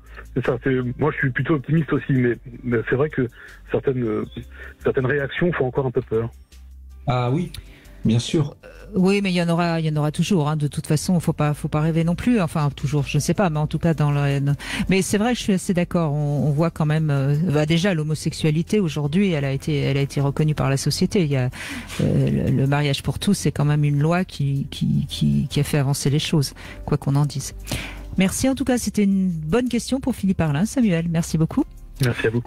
[SPEAKER 7] Moi, je suis plutôt optimiste aussi, mais c'est vrai que certaines réactions font encore un peu peur.
[SPEAKER 4] Ah oui, bien sûr.
[SPEAKER 3] Oui, mais il y en aura toujours. Hein. De toute façon, faut pas rêver non plus. Enfin, toujours, je ne sais pas, mais en tout cas Mais c'est vrai, je suis assez d'accord. On voit quand même. Déjà, l'homosexualité aujourd'hui, elle a été reconnue par la société. Il y a le mariage pour tous, c'est quand même une loi qui a fait avancer les choses, quoi qu'on en dise. Merci, en tout cas, c'était une bonne question pour Philippe Arlin. Samuel, merci beaucoup.
[SPEAKER 7] Merci à vous.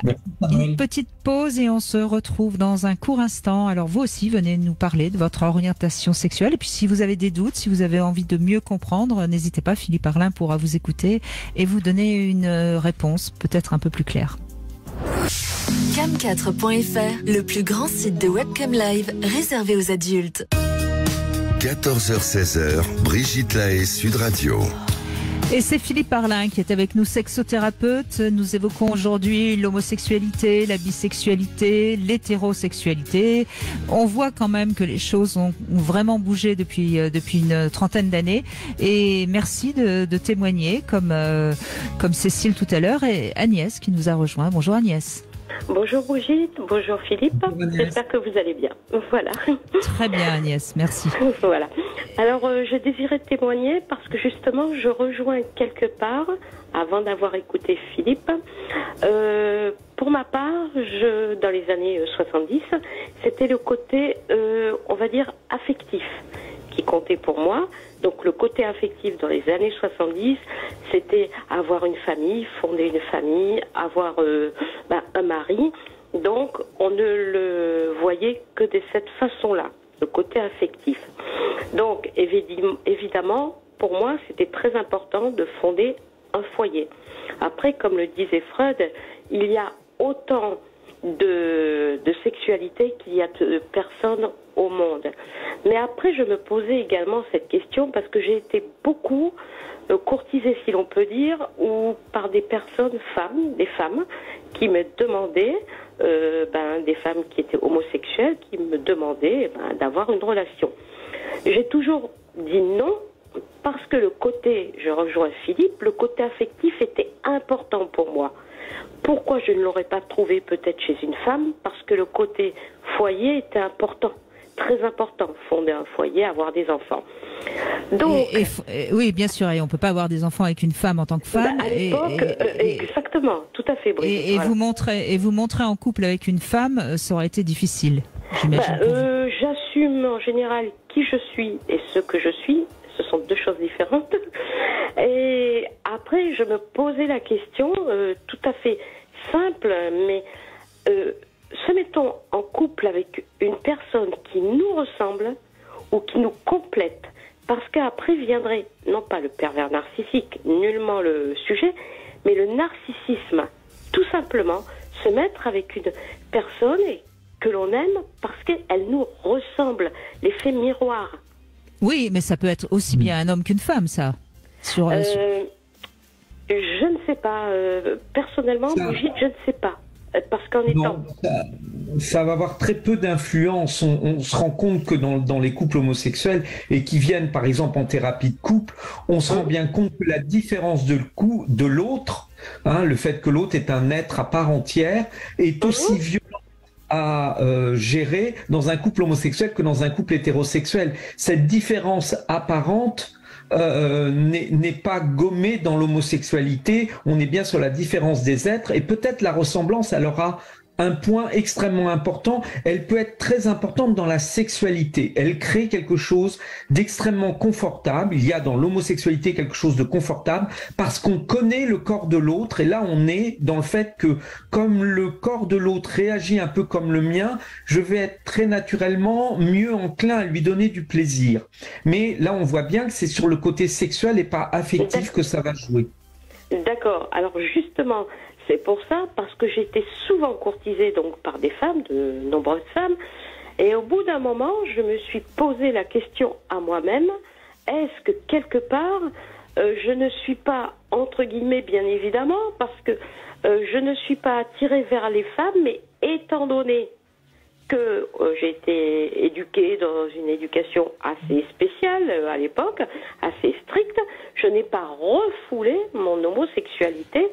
[SPEAKER 3] Une petite pause et on se retrouve dans un court instant. Alors vous aussi, venez nous parler de votre orientation sexuelle. Et puis si vous avez des doutes, si vous avez envie de mieux comprendre, n'hésitez pas, Philippe Arlin pourra vous écouter et vous donner une réponse peut-être un peu plus claire.
[SPEAKER 1] Cam4.fr, le plus grand site de webcam live réservé aux adultes.
[SPEAKER 2] 14h-16h, Brigitte Lahaie, Sud Radio.
[SPEAKER 3] Et c'est Philippe Arlin qui est avec nous, sexothérapeute. Nous évoquons aujourd'hui l'homosexualité, la bisexualité, l'hétérosexualité. On voit quand même que les choses ont vraiment bougé depuis une trentaine d'années. Et merci de témoigner, comme Cécile tout à l'heure, et Agnès qui nous a rejoint. Bonjour Agnès.
[SPEAKER 8] Bonjour Brigitte, bonjour Philippe, j'espère que vous allez bien. Voilà.
[SPEAKER 3] Très bien Agnès, merci.
[SPEAKER 8] Voilà. Alors je désirais témoigner parce que justement je rejoins quelque part, avant d'avoir écouté Philippe, pour ma part, dans les années 70, c'était le côté, on va dire, affectif qui comptait pour moi. Donc le côté affectif dans les années 70, c'était avoir une famille, fonder une famille, avoir un mari. Donc on ne le voyait que de cette façon-là, le côté affectif. Donc évidemment, pour moi, c'était très important de fonder un foyer. Après, comme le disait Freud, il y a autant de sexualité qu'il y a de personnes au monde. Mais après, je me posais également cette question parce que j'ai été beaucoup courtisée, si l'on peut dire, ou par des personnes des femmes qui me demandaient, des femmes qui étaient homosexuelles, qui me demandaient d'avoir une relation. J'ai toujours dit non, parce que le côté, je rejoins Philippe, le côté affectif était important pour moi. Pourquoi je ne l'aurais pas trouvé peut-être chez une femme? Parce que le côté foyer était important, très important, fonder un foyer, avoir des enfants. Donc,
[SPEAKER 3] oui, bien sûr, et on ne peut pas avoir des enfants avec une femme en tant que femme.
[SPEAKER 8] À l'époque, exactement, tout à fait, Brigitte.
[SPEAKER 3] Et voilà. vous montrer en couple avec une femme, ça aurait été difficile, j'imagine.
[SPEAKER 8] J'assume en général qui je suis et ce que je suis. Ce sont deux choses différentes. Et après, je me posais la question tout à fait simple, mais se mettons en couple avec une personne qui nous ressemble ou qui nous complète, parce qu'après viendrait, non pas le pervers narcissique, nullement le sujet, mais le narcissisme. Tout simplement, se mettre avec une personne que l'on aime parce qu'elle nous ressemble, l'effet miroir.
[SPEAKER 3] Oui, mais ça peut être aussi bien un homme qu'une femme, ça. Je
[SPEAKER 8] ne sais pas. Personnellement, Brigitte, je ne sais pas. Parce qu'en étant...
[SPEAKER 4] Ça va avoir très peu d'influence. On se rend compte que dans les couples homosexuels et qui viennent, par exemple, en thérapie de couple, on se rend bien compte que la différence de l'autre, le fait que l'autre est un être à part entière, est aussi violent à gérer dans un couple homosexuel que dans un couple hétérosexuel. Cette différence apparente n'est pas gommée dans l'homosexualité. On est bien sur la différence des êtres et peut-être la ressemblance, elle aura un point extrêmement important. Elle peut être très importante dans la sexualité. Elle crée quelque chose d'extrêmement confortable. Il y a dans l'homosexualité quelque chose de confortable parce qu'on connaît le corps de l'autre. Et là, on est dans le fait que comme le corps de l'autre réagit un peu comme le mien, je vais être très naturellement mieux enclin à lui donner du plaisir. Mais là, on voit bien que c'est sur le côté sexuel et pas affectif que ça va jouer.
[SPEAKER 8] D'accord. Alors justement, c'est pour ça, parce que j'ai été souvent courtisée donc par des femmes, de nombreuses femmes, et au bout d'un moment, je me suis posé la question à moi-même, est-ce que quelque part, je ne suis pas, entre guillemets, bien évidemment, parce que je ne suis pas attirée vers les femmes, mais étant donné que j'ai été éduquée dans une éducation assez spéciale à l'époque, assez stricte, je n'ai pas refoulé mon homosexualité.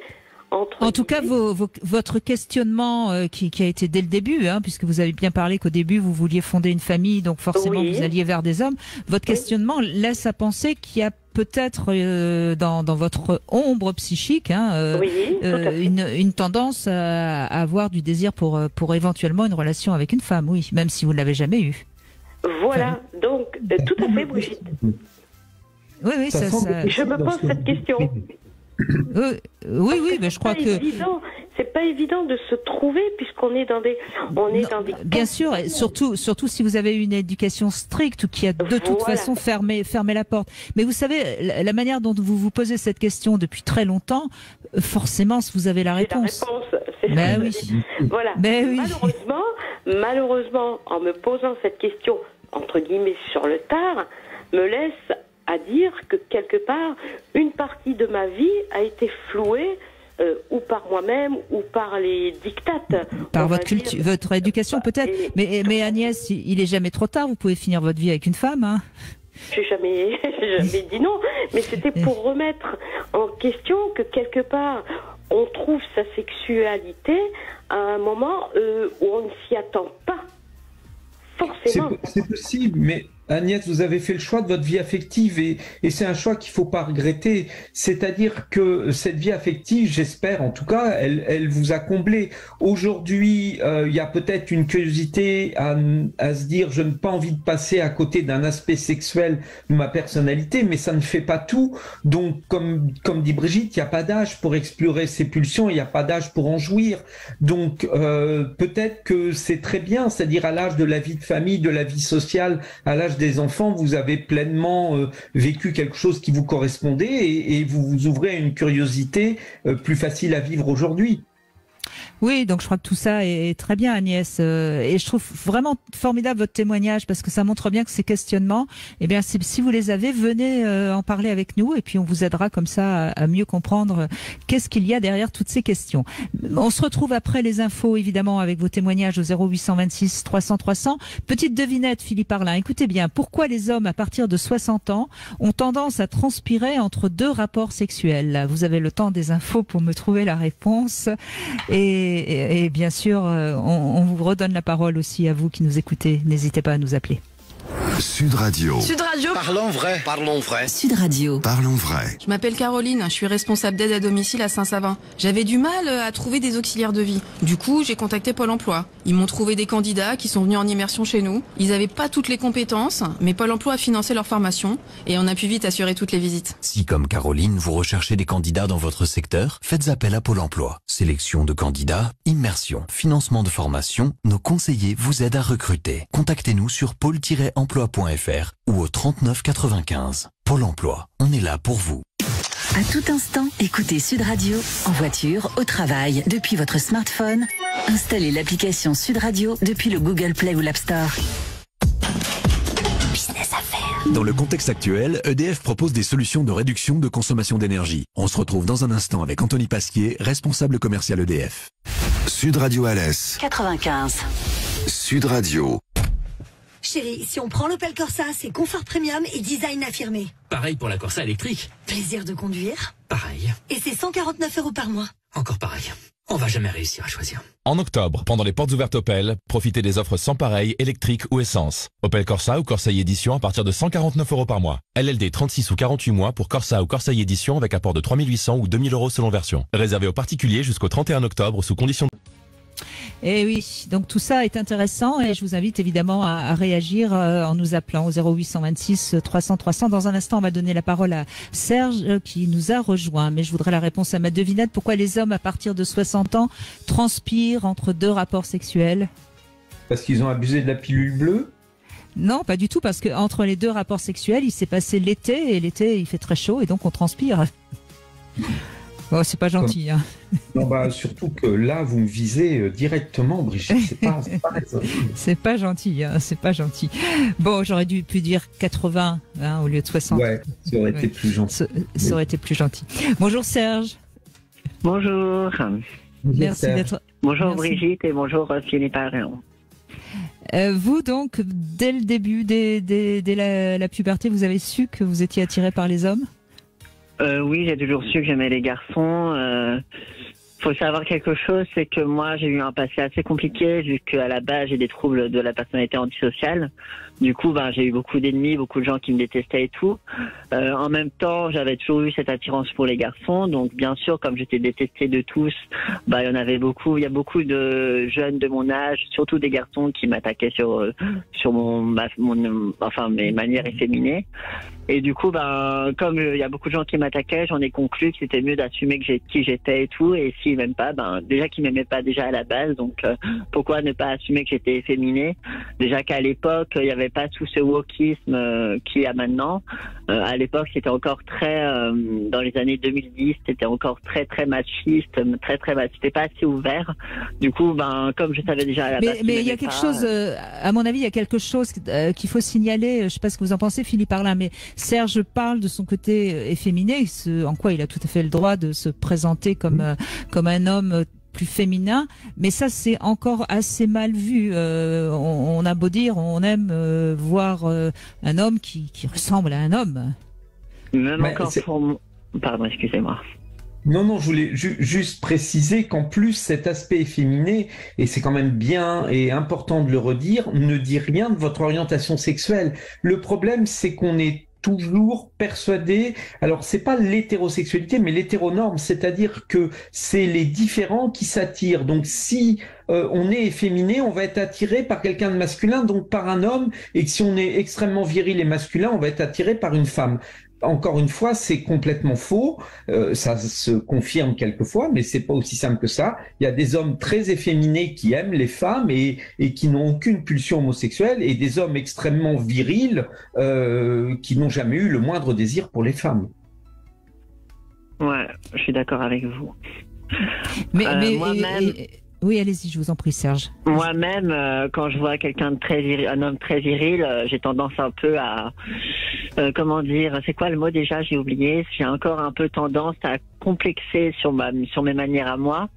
[SPEAKER 3] En tout cas, votre questionnement qui a été dès le début, puisque vous avez bien parlé qu'au début vous vouliez fonder une famille, donc forcément vous alliez vers des hommes. Votre questionnement laisse à penser qu'il y a peut-être dans votre ombre psychique une tendance à avoir du désir pour éventuellement une relation avec une femme, oui, même si vous ne l'avez jamais eu.
[SPEAKER 8] Voilà, donc tout à fait, Brigitte.
[SPEAKER 3] Oui, ça.
[SPEAKER 8] Je me pose cette question.
[SPEAKER 3] Oui, mais je crois que
[SPEAKER 8] c'est pas évident de se trouver puisqu'on est dans des
[SPEAKER 3] bien sûr, et surtout si vous avez une éducation stricte ou qui a de toute façon fermé la porte. Mais vous savez, la manière dont vous vous posez cette question depuis très longtemps, forcément vous avez la réponse.
[SPEAKER 8] Mais oui. Voilà. Mais oui. Malheureusement, en me posant cette question entre guillemets sur le tard, me laisse à dire que quelque part, une partie de ma vie a été flouée ou par moi-même ou par les dictates.
[SPEAKER 3] Par votre éducation peut-être. Mais Agnès, il est jamais trop tard, vous pouvez finir votre vie avec une femme.
[SPEAKER 8] J'ai jamais dit non, mais c'était pour remettre en question que quelque part, on trouve sa sexualité à un moment où on ne s'y attend pas. Forcément.
[SPEAKER 4] C'est possible, mais Agnès, vous avez fait le choix de votre vie affective et c'est un choix qu'il ne faut pas regretter. C'est-à-dire que cette vie affective, j'espère en tout cas, elle vous a comblé. Aujourd'hui, il y a peut-être une curiosité à se dire je n'ai pas envie de passer à côté d'un aspect sexuel de ma personnalité, mais ça ne fait pas tout. Donc, comme dit Brigitte, il n'y a pas d'âge pour explorer ses pulsions, il n'y a pas d'âge pour en jouir. Donc, peut-être que c'est très bien, c'est-à-dire à l'âge de la vie de famille, de la vie sociale, à l'âge des enfants, vous avez pleinement vécu quelque chose qui vous correspondait et vous vous ouvrez à une curiosité plus facile à vivre aujourd'hui.
[SPEAKER 3] Oui, donc je crois que tout ça est très bien, Agnès. Et je trouve vraiment formidable votre témoignage parce que ça montre bien que ces questionnements, eh bien, si vous les avez, venez en parler avec nous et puis on vous aidera comme ça à mieux comprendre qu'est-ce qu'il y a derrière toutes ces questions. On se retrouve après les infos, évidemment, avec vos témoignages au 0826 300 300. Petite devinette, Philippe Arlin. Écoutez bien, pourquoi les hommes à partir de 60 ans ont tendance à transpirer entre deux rapports sexuels? Vous avez le temps des infos pour me trouver la réponse. Et bien sûr, on vous redonne la parole aussi à vous qui nous écoutez. N'hésitez pas à nous appeler.
[SPEAKER 2] Sud Radio.
[SPEAKER 9] Sud Radio.
[SPEAKER 10] Parlons vrai. Parlons vrai.
[SPEAKER 1] Sud Radio.
[SPEAKER 2] Parlons vrai.
[SPEAKER 9] Je m'appelle Caroline, je suis responsable d'aide à domicile à Saint-Savin. J'avais du mal à trouver des auxiliaires de vie. Du coup, j'ai contacté Pôle emploi. Ils m'ont trouvé des candidats qui sont venus en immersion chez nous. Ils n'avaient pas toutes les compétences, mais Pôle emploi a financé leur formation et on a pu vite assurer toutes les visites.
[SPEAKER 11] Si, comme Caroline, vous recherchez des candidats dans votre secteur, faites appel à Pôle emploi. Sélection de candidats, immersion, financement de formation, nos conseillers vous aident à recruter. Contactez-nous sur pôle-emploi.fr ou au 39 95. Pôle emploi, on est là pour vous.
[SPEAKER 1] À tout instant, écoutez Sud Radio en voiture, au travail, depuis votre smartphone. Installez l'application Sud Radio depuis le Google Play ou l'App Store. Business à faire.
[SPEAKER 12] Dans le contexte actuel, EDF propose des solutions de réduction de consommation d'énergie. On se retrouve dans un instant avec Anthony Pasquier, responsable commercial EDF.
[SPEAKER 2] Sud Radio Alès.
[SPEAKER 1] 95.
[SPEAKER 2] Sud Radio.
[SPEAKER 13] Chérie, si on prend l'Opel Corsa, c'est confort premium et design affirmé.
[SPEAKER 10] Pareil pour la Corsa électrique.
[SPEAKER 13] Plaisir de conduire.
[SPEAKER 10] Pareil.
[SPEAKER 13] Et c'est 149 € par mois.
[SPEAKER 10] Encore pareil. On va jamais réussir à choisir.
[SPEAKER 14] En octobre, pendant les portes ouvertes Opel, profitez des offres sans pareil, électrique ou essence. Opel Corsa ou Corsa Edition à partir de 149 € par mois. LLD 36 ou 48 mois pour Corsa ou Corsa Edition avec apport de 3800 ou 2000 € selon version. Réservé aux particuliers jusqu'au 31 octobre sous conditions.
[SPEAKER 3] Et oui, donc tout ça est intéressant et je vous invite évidemment à réagir en nous appelant au 0826 300 300. Dans un instant, on va donner la parole à Serge qui nous a rejoint. Mais je voudrais la réponse à ma devinette. Pourquoi les hommes à partir de 60 ans transpirent entre deux rapports sexuels?
[SPEAKER 4] Parce qu'ils ont abusé de la pilule bleue?
[SPEAKER 3] Non, pas du tout, parce que entre les deux rapports sexuels, il s'est passé l'été et l'été il fait très chaud et donc on transpire. Oh, c'est pas gentil. Hein.
[SPEAKER 4] Non, surtout que là, vous me visez directement, Brigitte. C'est pas
[SPEAKER 3] c'est pas gentil. Hein, c'est pas gentil. Bon, j'aurais pu dire 80 au lieu de 60.
[SPEAKER 4] Ouais, ça aurait été plus gentil.
[SPEAKER 3] Ça aurait été plus gentil. Bonjour Serge.
[SPEAKER 5] Bonjour.
[SPEAKER 3] Merci d'être.
[SPEAKER 5] Bonjour
[SPEAKER 3] Merci.
[SPEAKER 5] Brigitte et bonjour Philippe Arlin.
[SPEAKER 3] Vous donc, dès le début, dès la puberté, vous avez su que vous étiez attiré par les hommes?
[SPEAKER 5] Oui, j'ai toujours su que j'aimais les garçons. Faut savoir quelque chose, c'est que moi j'ai eu un passé assez compliqué vu qu'à la base j'ai des troubles de la personnalité antisociale. Du coup, j'ai eu beaucoup d'ennemis, beaucoup de gens qui me détestaient et tout. En même temps, j'avais toujours eu cette attirance pour les garçons. Donc, bien sûr, comme j'étais détestée de tous, il y en avait beaucoup. Il y a beaucoup de jeunes de mon âge, surtout des garçons, qui m'attaquaient sur mes manières efféminées. Et du coup, comme il y a beaucoup de gens qui m'attaquaient, j'en ai conclu que c'était mieux d'assumer qui j'étais et tout. Et s'ils m'aiment pas, déjà qu'ils m'aimaient pas déjà à la base, donc pourquoi ne pas assumer que j'étais efféminée? Déjà qu'à l'époque, il y avait pas tout ce wokisme qu'il y a maintenant. À l'époque, c'était encore très, dans les années 2010, c'était encore très très machiste, c'était pas assez ouvert. Du coup, comme je savais déjà à la base.
[SPEAKER 3] Mais il y a quelque chose, à mon avis, il y a quelque chose qu'il faut signaler. Je sais pas ce que vous en pensez, Philippe Arlin, mais Serge parle de son côté efféminé, en quoi il a tout à fait le droit de se présenter comme un homme plus féminin, mais ça c'est encore assez mal vu. On a beau dire, on aime voir un homme qui ressemble à un homme.
[SPEAKER 5] Même encore pour... Pardon, excusez-moi.
[SPEAKER 4] Non, je voulais juste préciser qu'en plus cet aspect efféminé, et c'est quand même bien et important de le redire, ne dit rien de votre orientation sexuelle. Le problème, c'est qu'on est toujours persuadé, alors c'est pas l'hétérosexualité mais l'hétéronorme, c'est-à-dire que c'est les différents qui s'attirent. Donc si on est efféminé, on va être attiré par quelqu'un de masculin, donc par un homme, et que si on est extrêmement viril et masculin, on va être attiré par une femme. Encore une fois, c'est complètement faux. Ça se confirme quelquefois, mais c'est pas aussi simple que ça. Il y a des hommes très efféminés qui aiment les femmes et qui n'ont aucune pulsion homosexuelle, et des hommes extrêmement virils qui n'ont jamais eu le moindre désir pour les femmes.
[SPEAKER 5] Ouais, je suis d'accord avec vous.
[SPEAKER 3] Mais
[SPEAKER 5] moi-même.
[SPEAKER 3] Oui, allez-y, je vous en prie, Serge.
[SPEAKER 15] Moi-même, quand je vois quelqu'un de très viril, un homme très viril, j'ai tendance un peu à, comment dire, c'est quoi le mot déjà, j'ai oublié. J'ai encore un peu tendance à complexer sur mes manières à moi.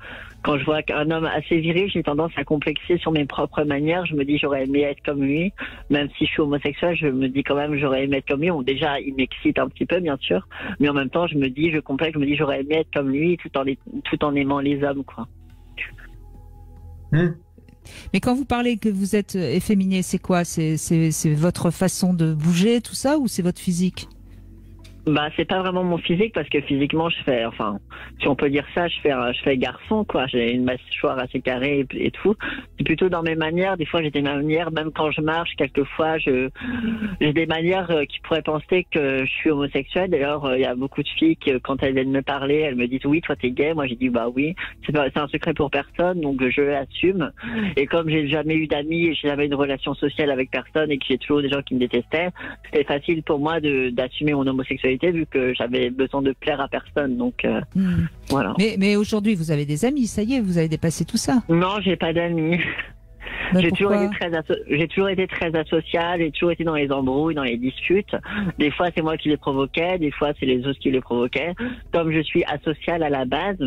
[SPEAKER 15] Quand je vois un homme assez viril, j'ai tendance à complexer sur mes propres manières. Je me dis, j'aurais aimé être comme lui. Même si je suis homosexuel, je me dis quand même, j'aurais aimé être comme lui. Bon, déjà, il m'excite un petit peu, bien sûr. Mais en même temps, je me dis, j'aurais aimé être comme lui tout en aimant les hommes, quoi.
[SPEAKER 3] Mais quand vous parlez que vous êtes efféminé, c'est quoi? C'est votre façon de bouger, tout ça, ou c'est votre physique?
[SPEAKER 15] Bah, c'est pas vraiment mon physique, parce que physiquement, si on peut dire ça, je fais garçon, quoi. J'ai une mâchoire assez carrée et tout. C'est plutôt dans mes manières. Des fois, j'ai des manières, même quand je marche, quelquefois, j'ai des manières qui pourraient penser que je suis homosexuel. D'ailleurs, il y a beaucoup de filles qui, quand elles viennent me parler, elles me disent, oui, toi, t'es gay. Moi, j'ai dit, bah oui. C'est un secret pour personne, donc je l'assume. Et comme j'ai jamais eu d'amis et j'ai jamais eu de relation sociale avec personne et que j'ai toujours des gens qui me détestaient, c'était facile pour moi d'assumer mon homosexualité, vu que j'avais besoin de plaire à personne. Donc voilà.
[SPEAKER 3] Mais aujourd'hui, vous avez des amis, ça y est, vous avez dépassé tout ça.
[SPEAKER 15] Non, j'ai pas d'amis. J'ai toujours été très asociale, j'ai toujours été dans les embrouilles, dans les disputes. Des fois, c'est moi qui les provoquais, des fois, c'est les autres qui les provoquaient. Comme je suis asociale à la base,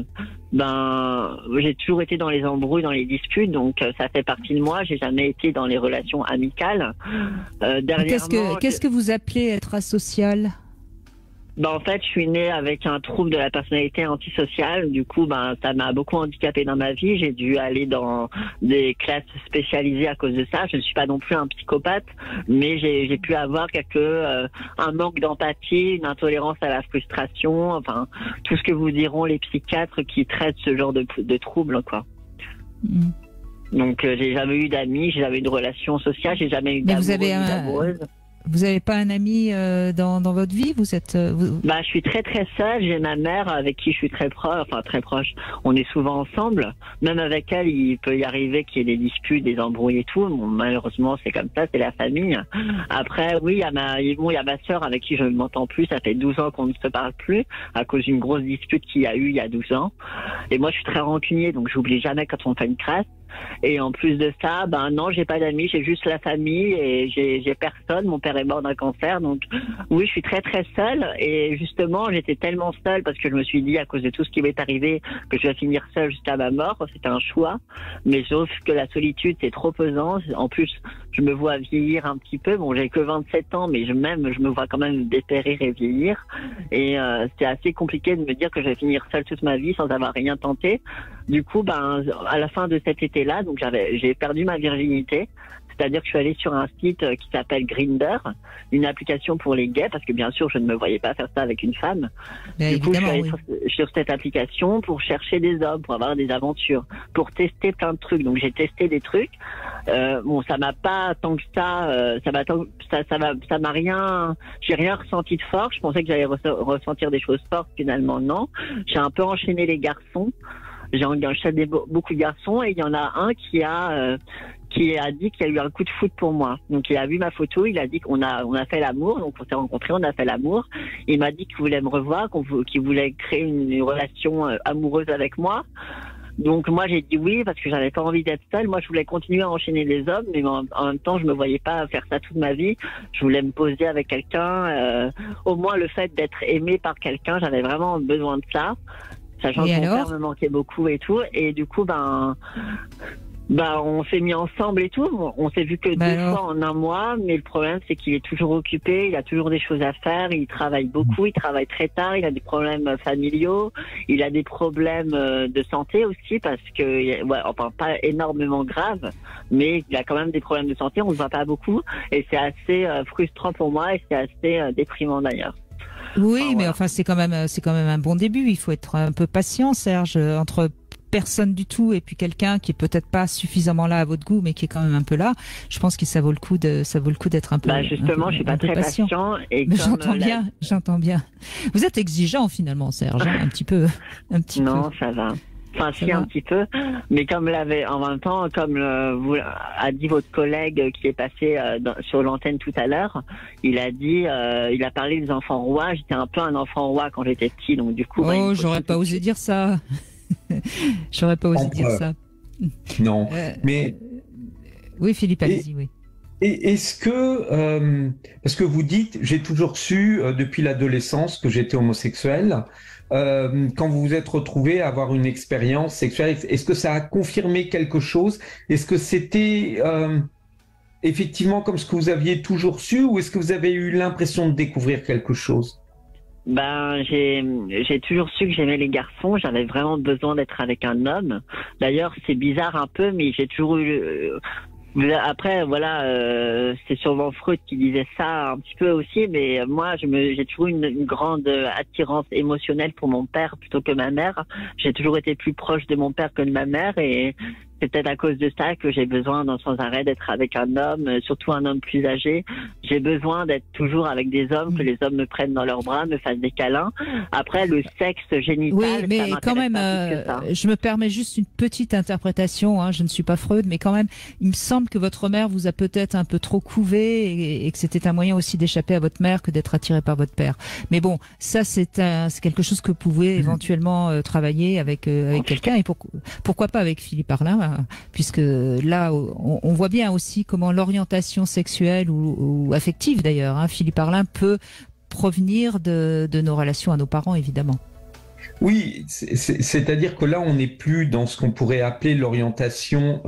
[SPEAKER 15] j'ai toujours été dans les embrouilles, dans les disputes, donc ça fait partie de moi. J'ai jamais été dans les relations amicales.
[SPEAKER 3] Qu'est-ce que vous appelez être asocial?
[SPEAKER 15] En fait, je suis née avec un trouble de la personnalité antisociale. Du coup, ça m'a beaucoup handicapée dans ma vie. J'ai dû aller dans des classes spécialisées à cause de ça. Je ne suis pas non plus un psychopathe, mais j'ai pu avoir un manque d'empathie, une intolérance à la frustration, enfin, tout ce que vous diront les psychiatres qui traitent ce genre de troubles, quoi. Donc, j'ai jamais eu d'amis, j'ai jamais eu de relations sociales, j'ai jamais eu d'amoureuse.
[SPEAKER 3] Vous n'avez pas un ami dans votre vie? Vous êtes
[SPEAKER 15] je suis très très seule. J'ai ma mère avec qui je suis très proche. On est souvent ensemble. Même avec elle, il peut y arriver qu'il y ait des disputes, des embrouilles et tout. Bon, malheureusement, c'est comme ça, c'est la famille. Après, oui, il y a ma sœur avec qui je ne m'entends plus. Ça fait 12 ans qu'on ne se parle plus à cause d'une grosse dispute qu'il y a eu il y a 12 ans. Et moi, je suis très rancunier, donc j'oublie jamais quand on fait une crasse. Et en plus de ça, non, j'ai pas d'amis, j'ai juste la famille et j'ai personne. Mon père est mort d'un cancer, donc oui, je suis très très seule. Et justement, j'étais tellement seule parce que je me suis dit, à cause de tout ce qui m'est arrivé, que je vais finir seule jusqu'à ma mort. C'était un choix, mais sauf que la solitude, c'est trop pesant. En plus, je me vois vieillir un petit peu. Bon, j'ai que 27 ans, mais je me vois quand même dépérir et vieillir. Et c'est assez compliqué de me dire que je vais finir seule toute ma vie sans avoir rien tenté. Du coup, à la fin de cet été-là, donc j'ai perdu ma virginité. C'est-à-dire que je suis allée sur un site qui s'appelle Grindr, une application pour les gays, parce que bien sûr, je ne me voyais pas faire ça avec une femme. Du coup, je suis allée sur cette application pour chercher des hommes, pour avoir des aventures, pour tester plein de trucs. Donc, j'ai testé des trucs. Ça m'a pas tant que ça, ça m'a rien, j'ai rien ressenti de fort. Je pensais que j'allais ressentir des choses fortes, finalement, non. J'ai un peu enchaîné les garçons. J'ai enchaîné beaucoup de garçons et il y en a un qui a dit qu'il y a eu un coup de foot pour moi. Donc il a vu ma photo, il a dit qu'on a fait l'amour, donc on s'est rencontrés, on a fait l'amour. Il m'a dit qu'il voulait me revoir, qu'il voulait créer une relation amoureuse avec moi. Donc moi j'ai dit oui parce que j'avais pas envie d'être seule. Moi je voulais continuer à enchaîner les hommes, mais en même temps je me voyais pas faire ça toute ma vie. Je voulais me poser avec quelqu'un. Au moins le fait d'être aimée par quelqu'un, j'avais vraiment besoin de ça. Sachant que mon père me manquait beaucoup et tout. Et du coup, on s'est mis ensemble et tout. On s'est vu que 2 fois en un mois. Mais le problème, c'est qu'il est toujours occupé. Il a toujours des choses à faire. Il travaille beaucoup. Il travaille très tard. Il a des problèmes familiaux. Il a des problèmes de santé aussi parce que, pas énormément graves, mais il a quand même des problèmes de santé. On se voit pas beaucoup. Et c'est assez frustrant pour moi et c'est assez déprimant d'ailleurs.
[SPEAKER 3] Oui, mais enfin, c'est quand même un bon début. Il faut être un peu patient, Serge, entre personne du tout et puis quelqu'un qui est peut-être pas suffisamment là à votre goût, mais qui est quand même un peu là. Je pense que ça vaut le coup d'être un peu.
[SPEAKER 15] Justement, je suis pas très patient. Et
[SPEAKER 3] mais j'entends bien. Vous êtes exigeant finalement, Serge, un petit peu.
[SPEAKER 15] Non, ça va. Enfin, si, un petit peu. Mais comme en même temps, comme a dit votre collègue qui est passé sur l'antenne tout à l'heure, il a parlé des enfants rois. J'étais un peu un enfant roi quand j'étais petit, donc du coup.
[SPEAKER 3] J'aurais pas osé dire ça. J'aurais pas osé dire ça.
[SPEAKER 4] Non, mais...
[SPEAKER 3] Oui, Philippe, allez-y, oui.
[SPEAKER 4] Et est-ce que, parce que vous dites, j'ai toujours su depuis l'adolescence que j'étais homosexuel, quand vous vous êtes retrouvé à avoir une expérience sexuelle, est-ce que ça a confirmé quelque chose? Est-ce que c'était effectivement comme ce que vous aviez toujours su, ou est-ce que vous avez eu l'impression de découvrir quelque chose?
[SPEAKER 15] Ben, j'ai toujours su que j'aimais les garçons. J'avais vraiment besoin d'être avec un homme. D'ailleurs, c'est bizarre un peu, mais j'ai toujours eu... Après, voilà, c'est sûrement Freud qui disait ça un petit peu aussi, mais moi, j'ai toujours eu une grande attirance émotionnelle pour mon père plutôt que ma mère. J'ai toujours été plus proche de mon père que de ma mère, et c'est peut-être à cause de ça que j'ai besoin sans arrêt d'être avec un homme, surtout un homme plus âgé. J'ai besoin d'être toujours avec des hommes, que les hommes me prennent dans leurs bras, me fassent des câlins. Après, le sexe génital,
[SPEAKER 3] oui, mais quand même, je me permets juste une petite interprétation, hein, je ne suis pas Freud, mais quand même, il me semble que votre mère vous a peut-être un peu trop couvé, et que c'était un moyen aussi d'échapper à votre mère que d'être attiré par votre père. Mais bon, ça c'est quelque chose que vous pouvez éventuellement travailler avec quelqu'un, et pourquoi pas avec Philippe Arlin, puisque là on voit bien aussi comment l'orientation sexuelle ou affective d'ailleurs, hein, Philippe Arlin, peut provenir de nos relations à nos parents, évidemment.
[SPEAKER 4] Oui, c'est-à-dire que là on n'est plus dans ce qu'on pourrait appeler l'orientation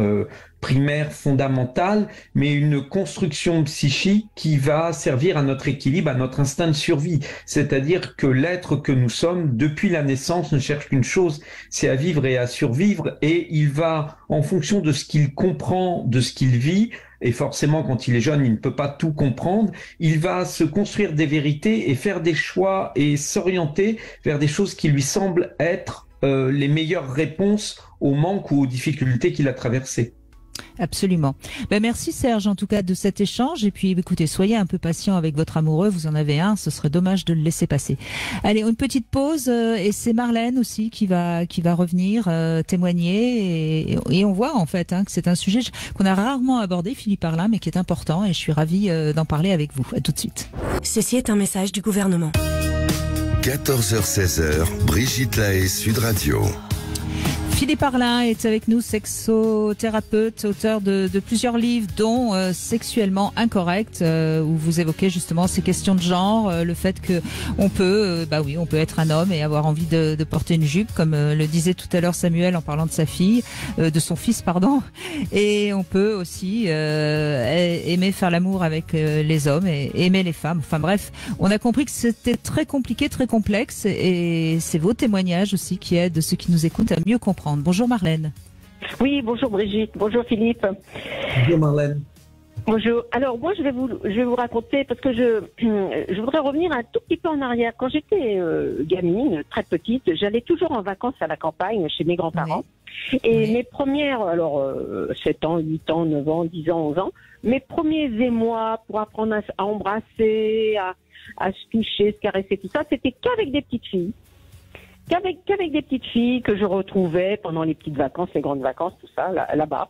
[SPEAKER 4] primaire fondamentale, mais une construction psychique qui va servir à notre équilibre, à notre instinct de survie. C'est-à-dire que l'être que nous sommes, depuis la naissance, ne cherche qu'une chose, c'est à vivre et à survivre, et il va, en fonction de ce qu'il comprend, de ce qu'il vit, et forcément quand il est jeune, il ne peut pas tout comprendre, il va se construire des vérités et faire des choix et s'orienter vers des choses qui lui semblent être les meilleures réponses aux manques ou aux difficultés qu'il a traversées.
[SPEAKER 3] Absolument. Ben merci Serge en tout cas de cet échange, et puis écoutez, soyez un peu patient avec votre amoureux, vous en avez un, ce serait dommage de le laisser passer. Allez, une petite pause, et c'est Marlène aussi qui va revenir témoigner, et on voit en fait que c'est un sujet qu'on a rarement abordé, Philippe Arlin, mais qui est important, et je suis ravie d'en parler avec vous. À tout de suite.
[SPEAKER 13] Ceci est un message du gouvernement.
[SPEAKER 2] 14h-16h, Brigitte Lahaie, Sud Radio.
[SPEAKER 3] Philippe Arlin est avec nous, sexothérapeute, auteur de plusieurs livres, dont Sexuellement incorrect, où vous évoquez justement ces questions de genre, le fait que on peut être un homme et avoir envie de porter une jupe, comme le disait tout à l'heure Samuel en parlant de sa fille, de son fils, pardon. Et on peut aussi aimer faire l'amour avec les hommes et aimer les femmes. Enfin bref, on a compris que c'était très compliqué, très complexe, et c'est vos témoignages aussi qui aident ceux qui nous écoutent à mieux comprendre. Bonjour Marlène.
[SPEAKER 16] Oui, bonjour Brigitte, bonjour Philippe.
[SPEAKER 4] Bonjour Marlène.
[SPEAKER 16] Bonjour. Alors moi je vais vous raconter, parce que je voudrais revenir un tout petit peu en arrière. Quand j'étais gamine, très petite, j'allais toujours en vacances à la campagne chez mes grands-parents. Oui. Et mes premières, 7 ans, 8 ans, 9 ans, 10 ans, 11 ans, mes premiers émois pour apprendre à embrasser, à se toucher, se caresser, tout ça, c'était qu'avec des petites filles. Qu'avec des petites filles que je retrouvais pendant les petites vacances, les grandes vacances, tout ça, là-bas.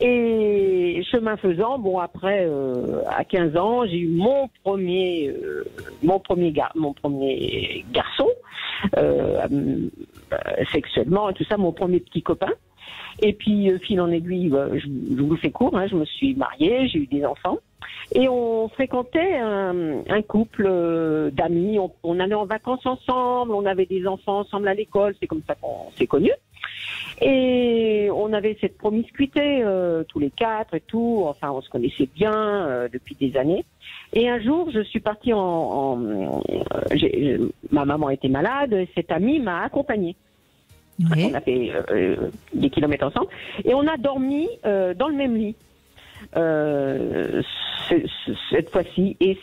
[SPEAKER 16] Et chemin faisant, bon, après, à 15 ans, j'ai eu mon premier garçon, sexuellement et tout ça, mon premier petit copain. Et puis, fil en aiguille, je vous fais court, je me suis mariée, j'ai eu des enfants. Et on fréquentait un couple d'amis, on allait en vacances ensemble, on avait des enfants ensemble à l'école, c'est comme ça qu'on s'est connus. Et on avait cette promiscuité tous les 4 et tout, enfin on se connaissait bien depuis des années. Et un jour, je suis partie ma maman était malade, et cet ami m'a accompagnée. Oui. On a fait des kilomètres ensemble, et on a dormi dans le même lit. Cette fois-ci, et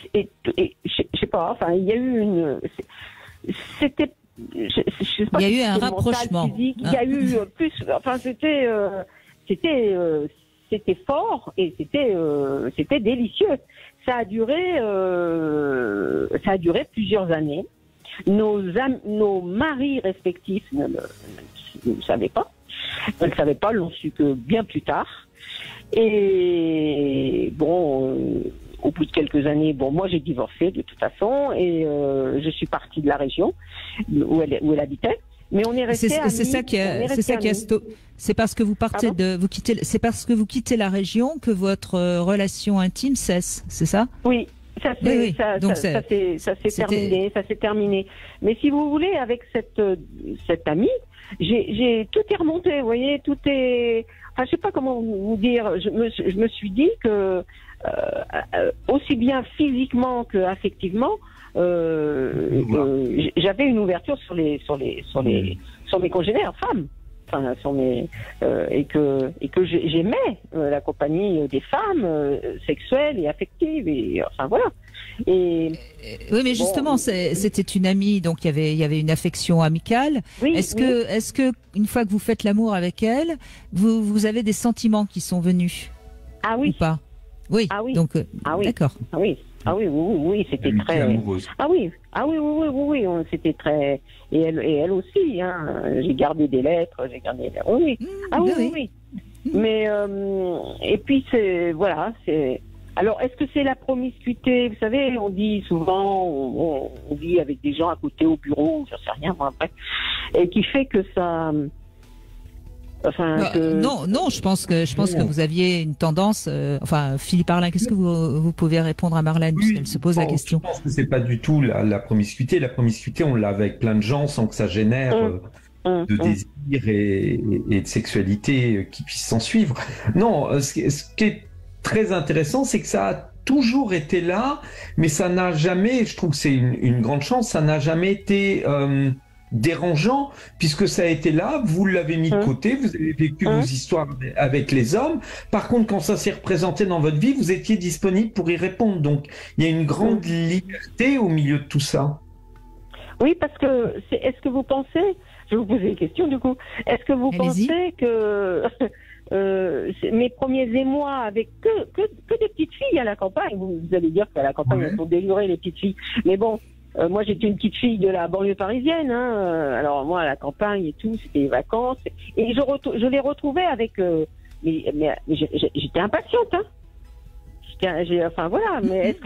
[SPEAKER 16] je sais pas, enfin il y a eu c'était je sais pas,
[SPEAKER 3] il y a eu un rapprochement
[SPEAKER 16] physique, il y a eu plus, enfin c'était fort, et c'était délicieux. Ça a duré plusieurs années. Nos maris respectifs ne le savaient pas, l'ont su que bien plus tard. Et bon, au bout de quelques années, moi j'ai divorcé de toute façon, et je suis partie de la région où elle habitait. Mais on est resté amis.
[SPEAKER 3] C'est ça qui c'est parce que vous partez c'est parce que vous quittez la région que votre relation intime cesse, c'est ça?
[SPEAKER 16] Oui. Ça s'est terminé. Mais si vous voulez, avec cette amie, j'ai tout est remonté, vous voyez, tout est. Enfin, je sais pas comment vous dire. Je me suis dit que aussi bien physiquement que affectivement, j'avais une ouverture sur mes congénères femmes. Enfin, et que j'aimais la compagnie des femmes sexuelles et affectives, et enfin voilà. Oui,
[SPEAKER 3] mais justement, c'était une amie, donc il y avait une affection amicale. Oui, est-ce que une fois que vous faites l'amour avec elle, vous avez des sentiments qui sont venus?
[SPEAKER 16] Ah oui.
[SPEAKER 3] Ou pas? Oui.
[SPEAKER 16] Ah oui.
[SPEAKER 3] Donc
[SPEAKER 16] oui.
[SPEAKER 3] D'accord.
[SPEAKER 16] Ah oui. Ah oui, c'était très
[SPEAKER 4] amoureuse.
[SPEAKER 16] Ah oui, c'était très et elle aussi, hein. J'ai gardé des lettres, oui. Oui. Mais et puis c'est alors est-ce que c'est la promiscuité? Vous savez, on dit souvent on vit avec des gens à côté au bureau, j'en sais rien moi après, et qui fait que ça
[SPEAKER 3] non, je pense que vous aviez une tendance. Philippe Arlin, qu'est-ce que vous pouvez répondre à Marlène, puisqu'elle se pose la question?
[SPEAKER 4] Je pense que c'est pas du tout la promiscuité. La promiscuité, on l'a avec plein de gens sans que ça génère de désir et de sexualité qui puisse s'en suivre. Non, ce qui est très intéressant, c'est que ça a toujours été là, mais ça n'a jamais. Je trouve que c'est une grande chance. Ça n'a jamais été dérangeant, puisque ça a été là, vous l'avez mis de côté, vous avez vécu vos histoires avec les hommes. Par contre, quand ça s'est représenté dans votre vie, vous étiez disponible pour y répondre. Donc, il y a une grande liberté au milieu de tout ça.
[SPEAKER 16] Oui, parce que est-ce que vous pensez, je vais vous poser une question du coup, est-ce que vous pensez que mes premiers émois avec que des petites filles à la campagne, vous allez dire qu'à la campagne, elles sont délurées les petites filles, mais bon, moi, j'étais une petite fille de la banlieue parisienne. Alors moi, à la campagne et tout, c'était les vacances. Et je les retrouvais avec. Mais j'étais impatiente. Enfin voilà. Mais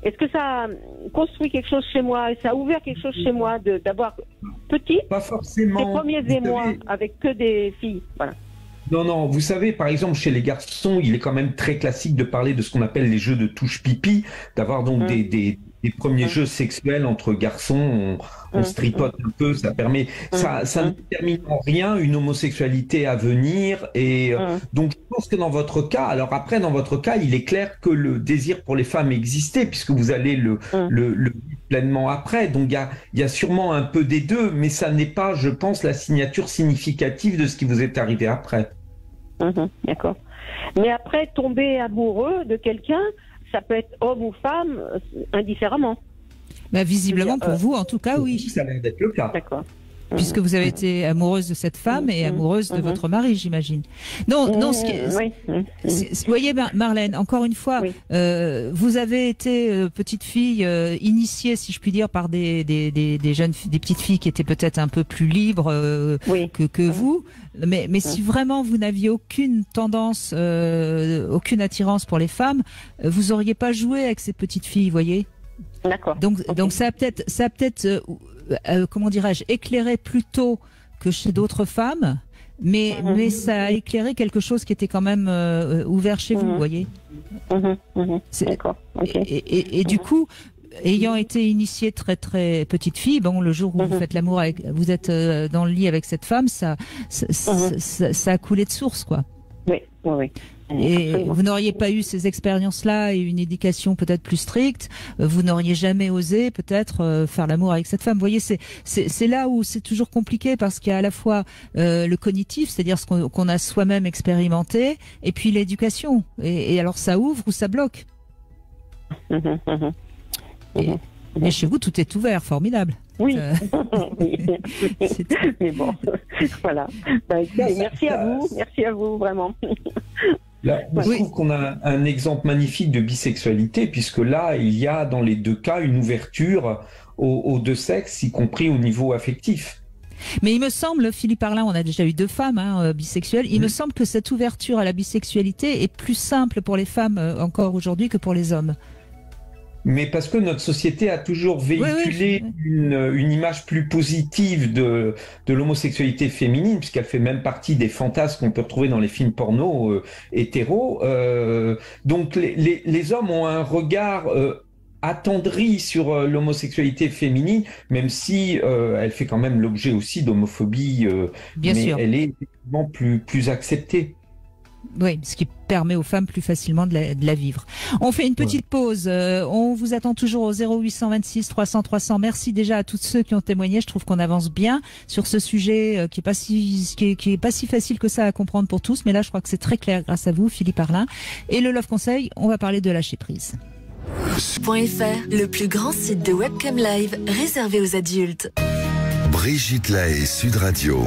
[SPEAKER 16] est-ce que ça a construit quelque chose chez moi? Ça a ouvert quelque chose chez moi d'avoir petite.
[SPEAKER 4] Pas forcément.
[SPEAKER 16] Les premiers émois avec que des filles. Voilà.
[SPEAKER 4] Non, vous savez, par exemple, chez les garçons, il est quand même très classique de parler de ce qu'on appelle les jeux de touche pipi, d'avoir donc des premiers jeux sexuels entre garçons, on se tripote un peu, ça permet, ça ne termine en rien une homosexualité à venir, et donc je pense que dans votre cas, alors après dans votre cas, il est clair que le désir pour les femmes existait, puisque vous allez le vivre pleinement après, donc il y a sûrement un peu des deux, mais ça n'est pas, je pense, la signature significative de ce qui vous est arrivé après.
[SPEAKER 16] D'accord. Mais après, tomber amoureux de quelqu'un, ça peut être homme ou femme, indifféremment.
[SPEAKER 3] Bah, visiblement, pour vous, en tout cas, oui.
[SPEAKER 4] Ça a l'air d'être le cas.
[SPEAKER 16] D'accord.
[SPEAKER 3] Puisque vous avez été amoureuse de cette femme et amoureuse de votre mari, j'imagine. Non, vous voyez, Marlène, encore une fois, vous avez été petite fille initiée, si je puis dire, par des petites filles qui étaient peut-être un peu plus libres que vous. Mais si vraiment vous n'aviez aucune tendance, aucune attirance pour les femmes, vous auriez pas joué avec ces petites filles, vous voyez.
[SPEAKER 16] D'accord.
[SPEAKER 3] Donc ça a peut-être comment dirais-je, éclairé plus tôt que chez d'autres femmes, mais ça a éclairé quelque chose qui était quand même ouvert chez vous, vous voyez.
[SPEAKER 16] D'accord.
[SPEAKER 3] Et du coup, ayant été initiée très très petite fille, bon, le jour où vous faites l'amour avec, vous êtes dans le lit avec cette femme, ça a coulé de source, quoi.
[SPEAKER 16] Oui.
[SPEAKER 3] Et vous n'auriez pas eu ces expériences-là et une éducation peut-être plus stricte, vous n'auriez jamais osé peut-être faire l'amour avec cette femme. Vous voyez, c'est là où c'est toujours compliqué, parce qu'il y a à la fois le cognitif, c'est-à-dire ce qu'on a soi-même expérimenté, et puis l'éducation. Et alors ça ouvre ou ça bloque. Et chez vous, tout est ouvert, formidable.
[SPEAKER 16] Oui. Mais bon, voilà. Merci à vous, vraiment.
[SPEAKER 4] Là, je trouve qu'on a un exemple magnifique de bisexualité, puisque là, il y a dans les deux cas une ouverture aux deux sexes, y compris au niveau affectif.
[SPEAKER 3] Mais il me semble, Philippe Arlin, on a déjà eu 2 femmes bisexuelles, il me semble que cette ouverture à la bisexualité est plus simple pour les femmes encore aujourd'hui que pour les hommes.
[SPEAKER 4] Mais parce que notre société a toujours véhiculé une image plus positive de l'homosexualité féminine, puisqu'elle fait même partie des fantasmes qu'on peut retrouver dans les films porno hétéros. Donc les hommes ont un regard attendri sur l'homosexualité féminine, même si elle fait quand même l'objet aussi d'homophobie,
[SPEAKER 3] Bien
[SPEAKER 4] mais
[SPEAKER 3] sûr.
[SPEAKER 4] elle est effectivement plus acceptée.
[SPEAKER 3] Oui, ce qui permet aux femmes plus facilement de la vivre. On fait une petite pause. On vous attend toujours au 0826 300 300. Merci déjà à tous ceux qui ont témoigné. Je trouve qu'on avance bien sur ce sujet qui est pas si facile que ça à comprendre pour tous. Mais là, je crois que c'est très clair grâce à vous, Philippe Arlin. Et le Love Conseil, on va parler de lâcher prise.
[SPEAKER 17] .fr, le plus grand site de webcam live réservé aux adultes.
[SPEAKER 2] Brigitte Lahaie, Sud Radio,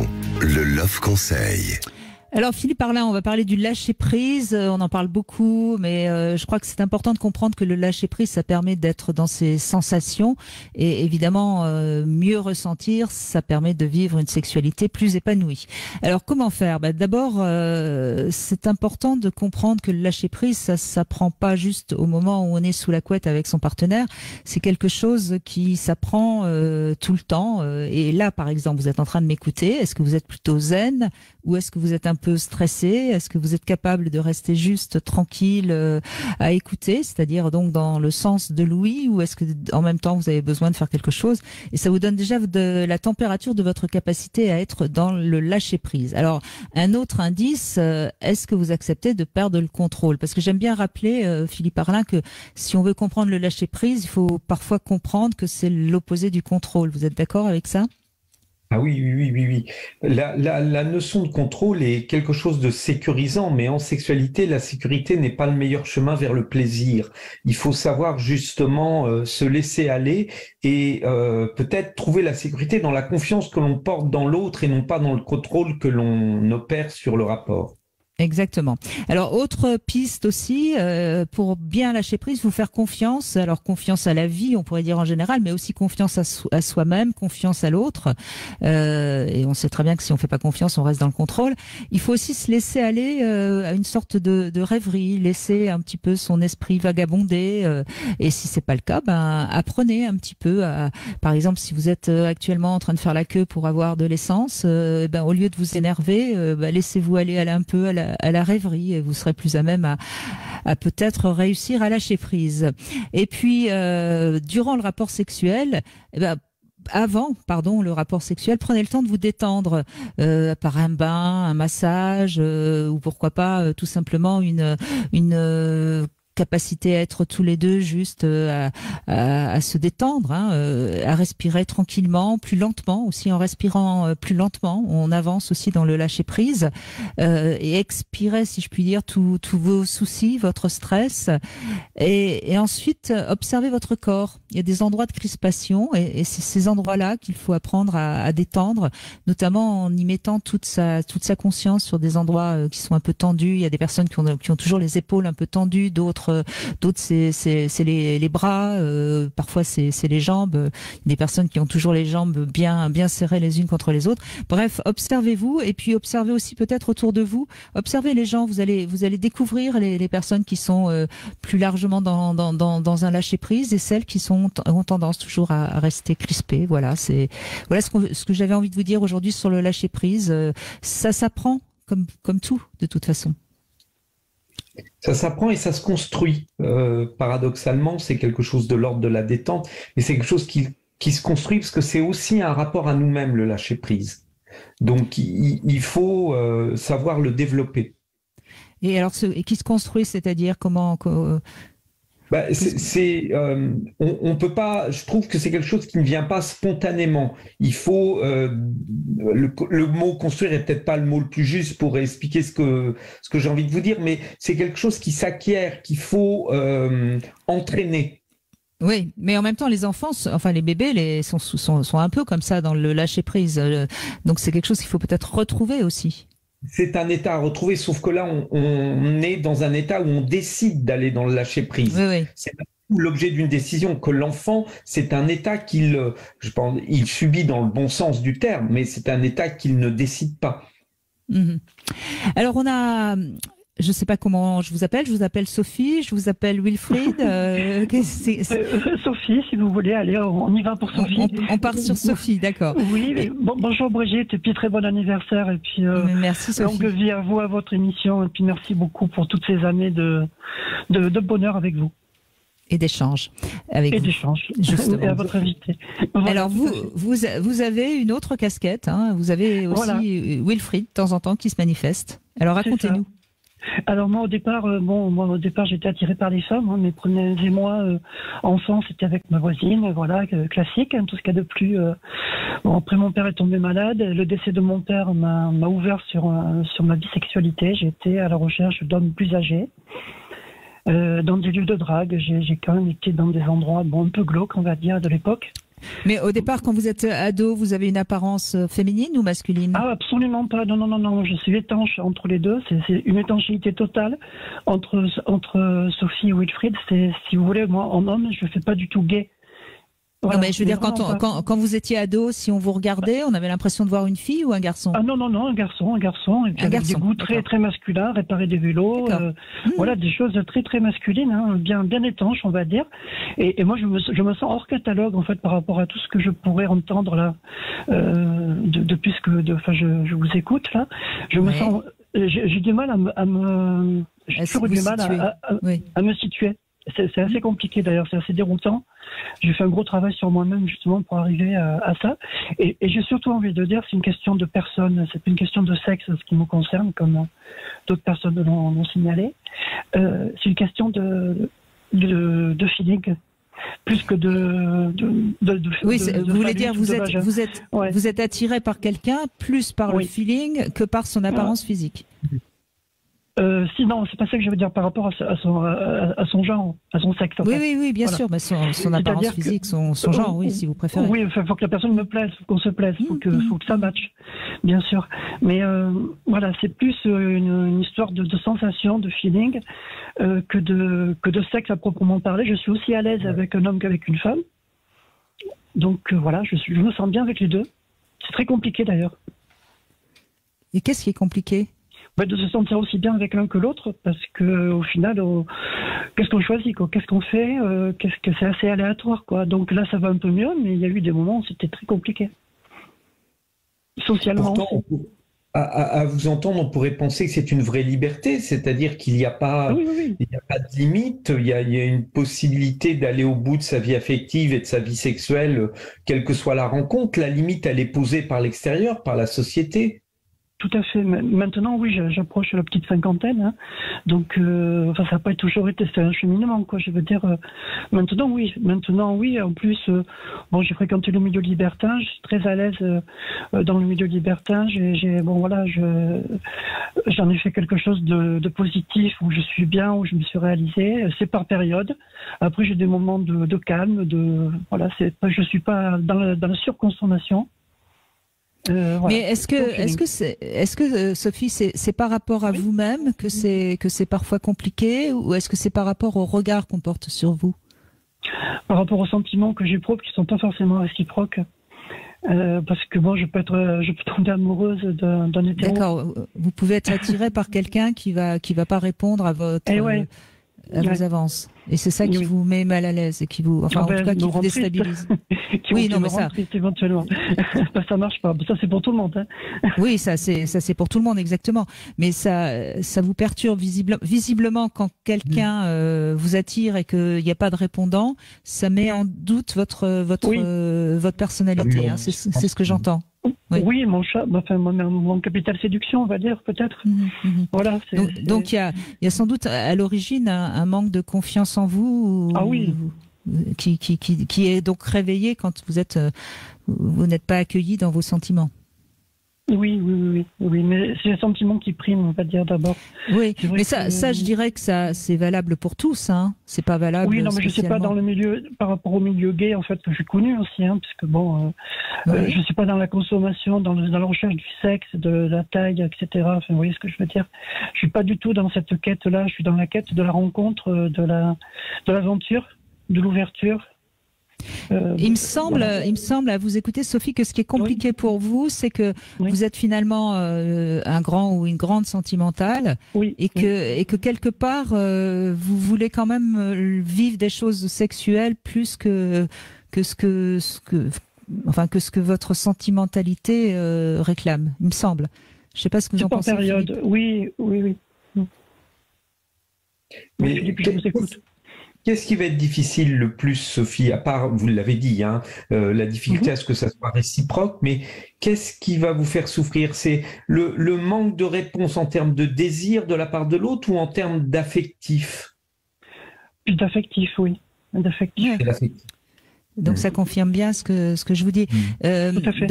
[SPEAKER 2] le Love Conseil.
[SPEAKER 3] Alors Philippe Arlin, on va parler du lâcher prise. On en parle beaucoup, mais je crois que c'est important de comprendre que le lâcher prise, ça permet d'être dans ses sensations et évidemment mieux ressentir. Ça permet de vivre une sexualité plus épanouie. Alors comment faire ? D'abord, c'est important de comprendre que le lâcher prise, ça s'apprend pas juste au moment où on est sous la couette avec son partenaire. C'est quelque chose qui s'apprend tout le temps. Et là, par exemple, vous êtes en train de m'écouter. Est-ce que vous êtes plutôt zen ou est-ce que vous êtes un peu stressé? Est-ce que vous êtes capable de rester juste tranquille à écouter, c'est-à-dire donc dans le sens de l'ouïe, ou est-ce que en même temps vous avez besoin de faire quelque chose? Et ça vous donne déjà de la température de votre capacité à être dans le lâcher prise. Alors un autre indice, est-ce que vous acceptez de perdre le contrôle? Parce que j'aime bien rappeler, Philippe Arlin, que si on veut comprendre le lâcher prise, il faut parfois comprendre que c'est l'opposé du contrôle. Vous êtes d'accord avec ça?
[SPEAKER 4] Ah oui. La notion de contrôle est quelque chose de sécurisant, mais en sexualité, la sécurité n'est pas le meilleur chemin vers le plaisir. Il faut savoir justement se laisser aller et peut-être trouver la sécurité dans la confiance que l'on porte dans l'autre et non pas dans le contrôle que l'on opère sur le rapport.
[SPEAKER 3] Exactement. Alors, autre piste aussi, pour bien lâcher prise, vous faire confiance. Alors, confiance à la vie, on pourrait dire en général, mais aussi confiance à soi-même, confiance à l'autre. Et on sait très bien que si on fait pas confiance, on reste dans le contrôle. Il faut aussi se laisser aller à une sorte de rêverie, laisser un petit peu son esprit vagabonder. Et si c'est pas le cas, apprenez un petit peu à, par exemple, si vous êtes actuellement en train de faire la queue pour avoir de l'essence, au lieu de vous énerver, laissez-vous aller un peu à la rêverie et vous serez plus à même à peut-être réussir à lâcher prise. Et puis, durant le rapport sexuel, avant le rapport sexuel, prenez le temps de vous détendre par un bain, un massage ou pourquoi pas tout simplement une capacité à être tous les deux juste à se détendre, à respirer tranquillement, plus lentement aussi. En respirant plus lentement, on avance aussi dans le lâcher prise et expirez, si je puis dire, tous vos soucis, votre stress et ensuite observez votre corps. Il y a des endroits de crispation et c'est ces endroits-là qu'il faut apprendre à détendre, notamment en y mettant toute sa conscience sur des endroits qui sont un peu tendus. Il y a des personnes qui ont toujours les épaules un peu tendues, d'autres c'est les bras, parfois c'est les jambes, des personnes qui ont toujours les jambes bien serrées les unes contre les autres. Bref, observez-vous et puis observez aussi peut-être autour de vous, observez les gens, vous allez découvrir les personnes qui sont plus largement dans un lâcher prise et celles qui ont tendance toujours à rester crispées. Voilà ce que j'avais envie de vous dire aujourd'hui sur le lâcher prise. Ça s'apprend comme tout de toute façon.
[SPEAKER 4] Ça s'apprend et ça se construit. Paradoxalement, c'est quelque chose de l'ordre de la détente, mais c'est quelque chose qui se construit parce que c'est aussi un rapport à nous-mêmes, le lâcher prise. Donc, il faut savoir le développer.
[SPEAKER 3] Et alors, qui se construit, c'est-à-dire comment
[SPEAKER 4] on peut pas. Je trouve que c'est quelque chose qui ne vient pas spontanément. Il faut le mot construire est peut-être pas le mot le plus juste pour expliquer ce que j'ai envie de vous dire, mais c'est quelque chose qui s'acquiert, qu'il faut entraîner.
[SPEAKER 3] Oui, mais en même temps, les enfants, les bébés, sont un peu comme ça dans le lâcher prise. Donc c'est quelque chose qu'il faut peut-être retrouver aussi.
[SPEAKER 4] C'est un état à retrouver, sauf que là, on est dans un état où on décide d'aller dans le lâcher-prise.
[SPEAKER 3] Oui.
[SPEAKER 4] C'est l'objet d'une décision. Que l'enfant, c'est un état il subit dans le bon sens du terme, mais c'est un état qu'il ne décide pas.
[SPEAKER 3] Mmh. Alors, je sais pas comment je vous appelle. Je vous appelle Sophie, je vous appelle Wilfried.
[SPEAKER 18] Sophie, si vous voulez, allez, on y va pour Sophie.
[SPEAKER 3] On part sur Sophie, d'accord.
[SPEAKER 18] Oui, mais bonjour Brigitte, et puis très bon anniversaire, et puis
[SPEAKER 3] merci Sophie.
[SPEAKER 18] Longue vie à vous, à votre émission, et puis merci beaucoup pour toutes ces années de bonheur avec vous.
[SPEAKER 3] Et d'échanges avec vous. Justement.
[SPEAKER 18] Et à votre invité. Voilà.
[SPEAKER 3] Alors vous avez une autre casquette, hein. Vous avez aussi Wilfried de temps en temps qui se manifeste. Alors racontez-nous.
[SPEAKER 18] Alors moi au départ, j'étais attirée par les femmes. Hein. Mes premiers mois enfants, c'était avec ma voisine, voilà, classique, hein, tout ce qu'il y a de plus. Après mon père est tombé malade, le décès de mon père m'a ouvert sur ma bisexualité. J'étais à la recherche d'hommes plus âgés. Dans des lieux de drague, j'ai quand même été dans des endroits un peu glauques, on va dire, de l'époque.
[SPEAKER 3] Mais au départ, quand vous êtes ado, vous avez une apparence féminine ou masculine?
[SPEAKER 18] Ah, absolument pas. Non. Je suis étanche entre les deux. C'est une étanchéité totale entre Sophie et Wilfried. Si vous voulez, moi, en homme, je ne fais pas du tout gay. Voilà,
[SPEAKER 3] non, mais je veux dire, quand vous étiez ado, si on vous regardait, on avait l'impression de voir une fille ou un garçon?
[SPEAKER 18] Ah non, un garçon. Et puis avec des goûts très, très masculins, réparer des vélos, voilà, des choses très, très masculines, hein, bien étanches, on va dire. Et moi, je me sens hors catalogue, en fait, par rapport à tout ce que je pourrais entendre là, depuis je vous écoute, là. Je me sens, j'ai du mal à me situer. C'est assez compliqué d'ailleurs, c'est assez déroutant. J'ai fait un gros travail sur moi-même justement pour arriver à ça. Et j'ai surtout envie de dire, c'est une question de personne, c'est une question de sexe, ce qui me concerne, comme d'autres personnes l'ont signalé. C'est une question de feeling. Plus que
[SPEAKER 3] vous voulez dire, vous êtes attiré par quelqu'un plus par le feeling que par son apparence physique.
[SPEAKER 18] Non, c'est pas ça que je veux dire par rapport à son genre, à son sexe.
[SPEAKER 3] Oui, bien sûr, mais son apparence physique, son genre, oui, si vous préférez.
[SPEAKER 18] Oui, il faut que la personne me plaise, faut qu'on se plaise, faut que ça matche, bien sûr. Mais voilà, c'est plus une histoire de sensation, de feeling, que de sexe à proprement parler. Je suis aussi à l'aise avec un homme qu'avec une femme. Donc voilà, je me sens bien avec les deux. C'est très compliqué d'ailleurs.
[SPEAKER 3] Et qu'est-ce qui est compliqué ?
[SPEAKER 18] De se sentir aussi bien avec l'un que l'autre, parce que au final, qu'est-ce qu'on choisit, quoi, qu'est-ce qu'on fait, qu'est-ce que c'est assez aléatoire, quoi. Donc là, ça va un peu mieux, mais il y a eu des moments où c'était très compliqué, socialement.
[SPEAKER 4] Pourtant, à vous entendre, on pourrait penser que c'est une vraie liberté, c'est-à-dire qu'il n'y a pas, il n'y a pas de limite, il y a une possibilité d'aller au bout de sa vie affective et de sa vie sexuelle, quelle que soit la rencontre. La limite, elle est posée par l'extérieur, par la société.
[SPEAKER 18] Tout à fait. Maintenant, oui, j'approche la petite cinquantaine, hein. Donc, ça n'a pas toujours été, c'est un cheminement, quoi. Je veux dire, maintenant, oui. En plus, j'ai fréquenté le milieu libertin. Je suis très à l'aise dans le milieu libertin. J'en ai fait quelque chose de positif où je suis bien, où je me suis réalisée. C'est par période. Après, j'ai des moments de calme, je suis pas dans la surconsommation.
[SPEAKER 3] Mais est-ce que Sophie, c'est par rapport à vous-même que c'est parfois compliqué, ou est-ce que c'est par rapport au regard qu'on porte sur vous?
[SPEAKER 18] Par rapport aux sentiments que j'éprouve qui sont pas forcément réciproques. Parce que je peux tomber amoureuse d'un hétéro.
[SPEAKER 3] D'accord. Vous pouvez être attirée par quelqu'un qui va pas répondre à vos avances. Et c'est ça qui vous met mal à l'aise et qui vous, en tout cas, qui vous déstabilise.
[SPEAKER 18] Éventuellement. Ça marche pas. Ça, c'est pour tout le monde, hein.
[SPEAKER 3] Oui, ça, c'est pour tout le monde, exactement. Mais ça vous perturbe visiblement quand quelqu'un vous attire et qu'il n'y a pas de répondant. Ça met en doute votre personnalité, hein. C'est ce que j'entends.
[SPEAKER 18] Oui, mon chat, mon capital séduction, on va dire, peut-être. Voilà.
[SPEAKER 3] Donc, il y a sans doute à l'origine un manque de confiance en vous. Qui est donc réveillé quand vous n'êtes pas accueilli dans vos sentiments.
[SPEAKER 18] Oui, mais c'est les sentiments qui priment, on va dire d'abord.
[SPEAKER 3] Oui, mais ça, je dirais que c'est valable pour tous, hein. C'est pas valable.
[SPEAKER 18] Oui, non, mais je sais pas dans le milieu, par rapport au milieu gay, en fait, que j'ai connu aussi, hein, parce que je suis pas dans la consommation, dans la recherche du sexe, de la taille, etc. Enfin, vous voyez ce que je veux dire. Je suis pas du tout dans cette quête-là. Je suis dans la quête de la rencontre, de l'aventure, de l'ouverture.
[SPEAKER 3] Il me semble, à vous écouter, Sophie, que ce qui est compliqué pour vous, c'est que vous êtes finalement un grand ou une grande sentimentale, et que quelque part, vous voulez quand même vivre des choses sexuelles plus que ce que votre sentimentalité réclame. Il me semble. Je ne sais pas ce que vous en pensez.
[SPEAKER 18] Période. Oui.
[SPEAKER 4] Mais je vous écoute. Qu'est-ce qui va être difficile le plus, Sophie, à part, vous l'avez dit, la difficulté à ce que ça soit réciproque, mais qu'est-ce qui va vous faire souffrir? C'est le manque de réponse en termes de désir de la part de l'autre ou en termes d'affectif?
[SPEAKER 18] D'affectif, oui. D'affectif.
[SPEAKER 3] Donc ça confirme bien ce que je vous dis.
[SPEAKER 18] Tout à fait.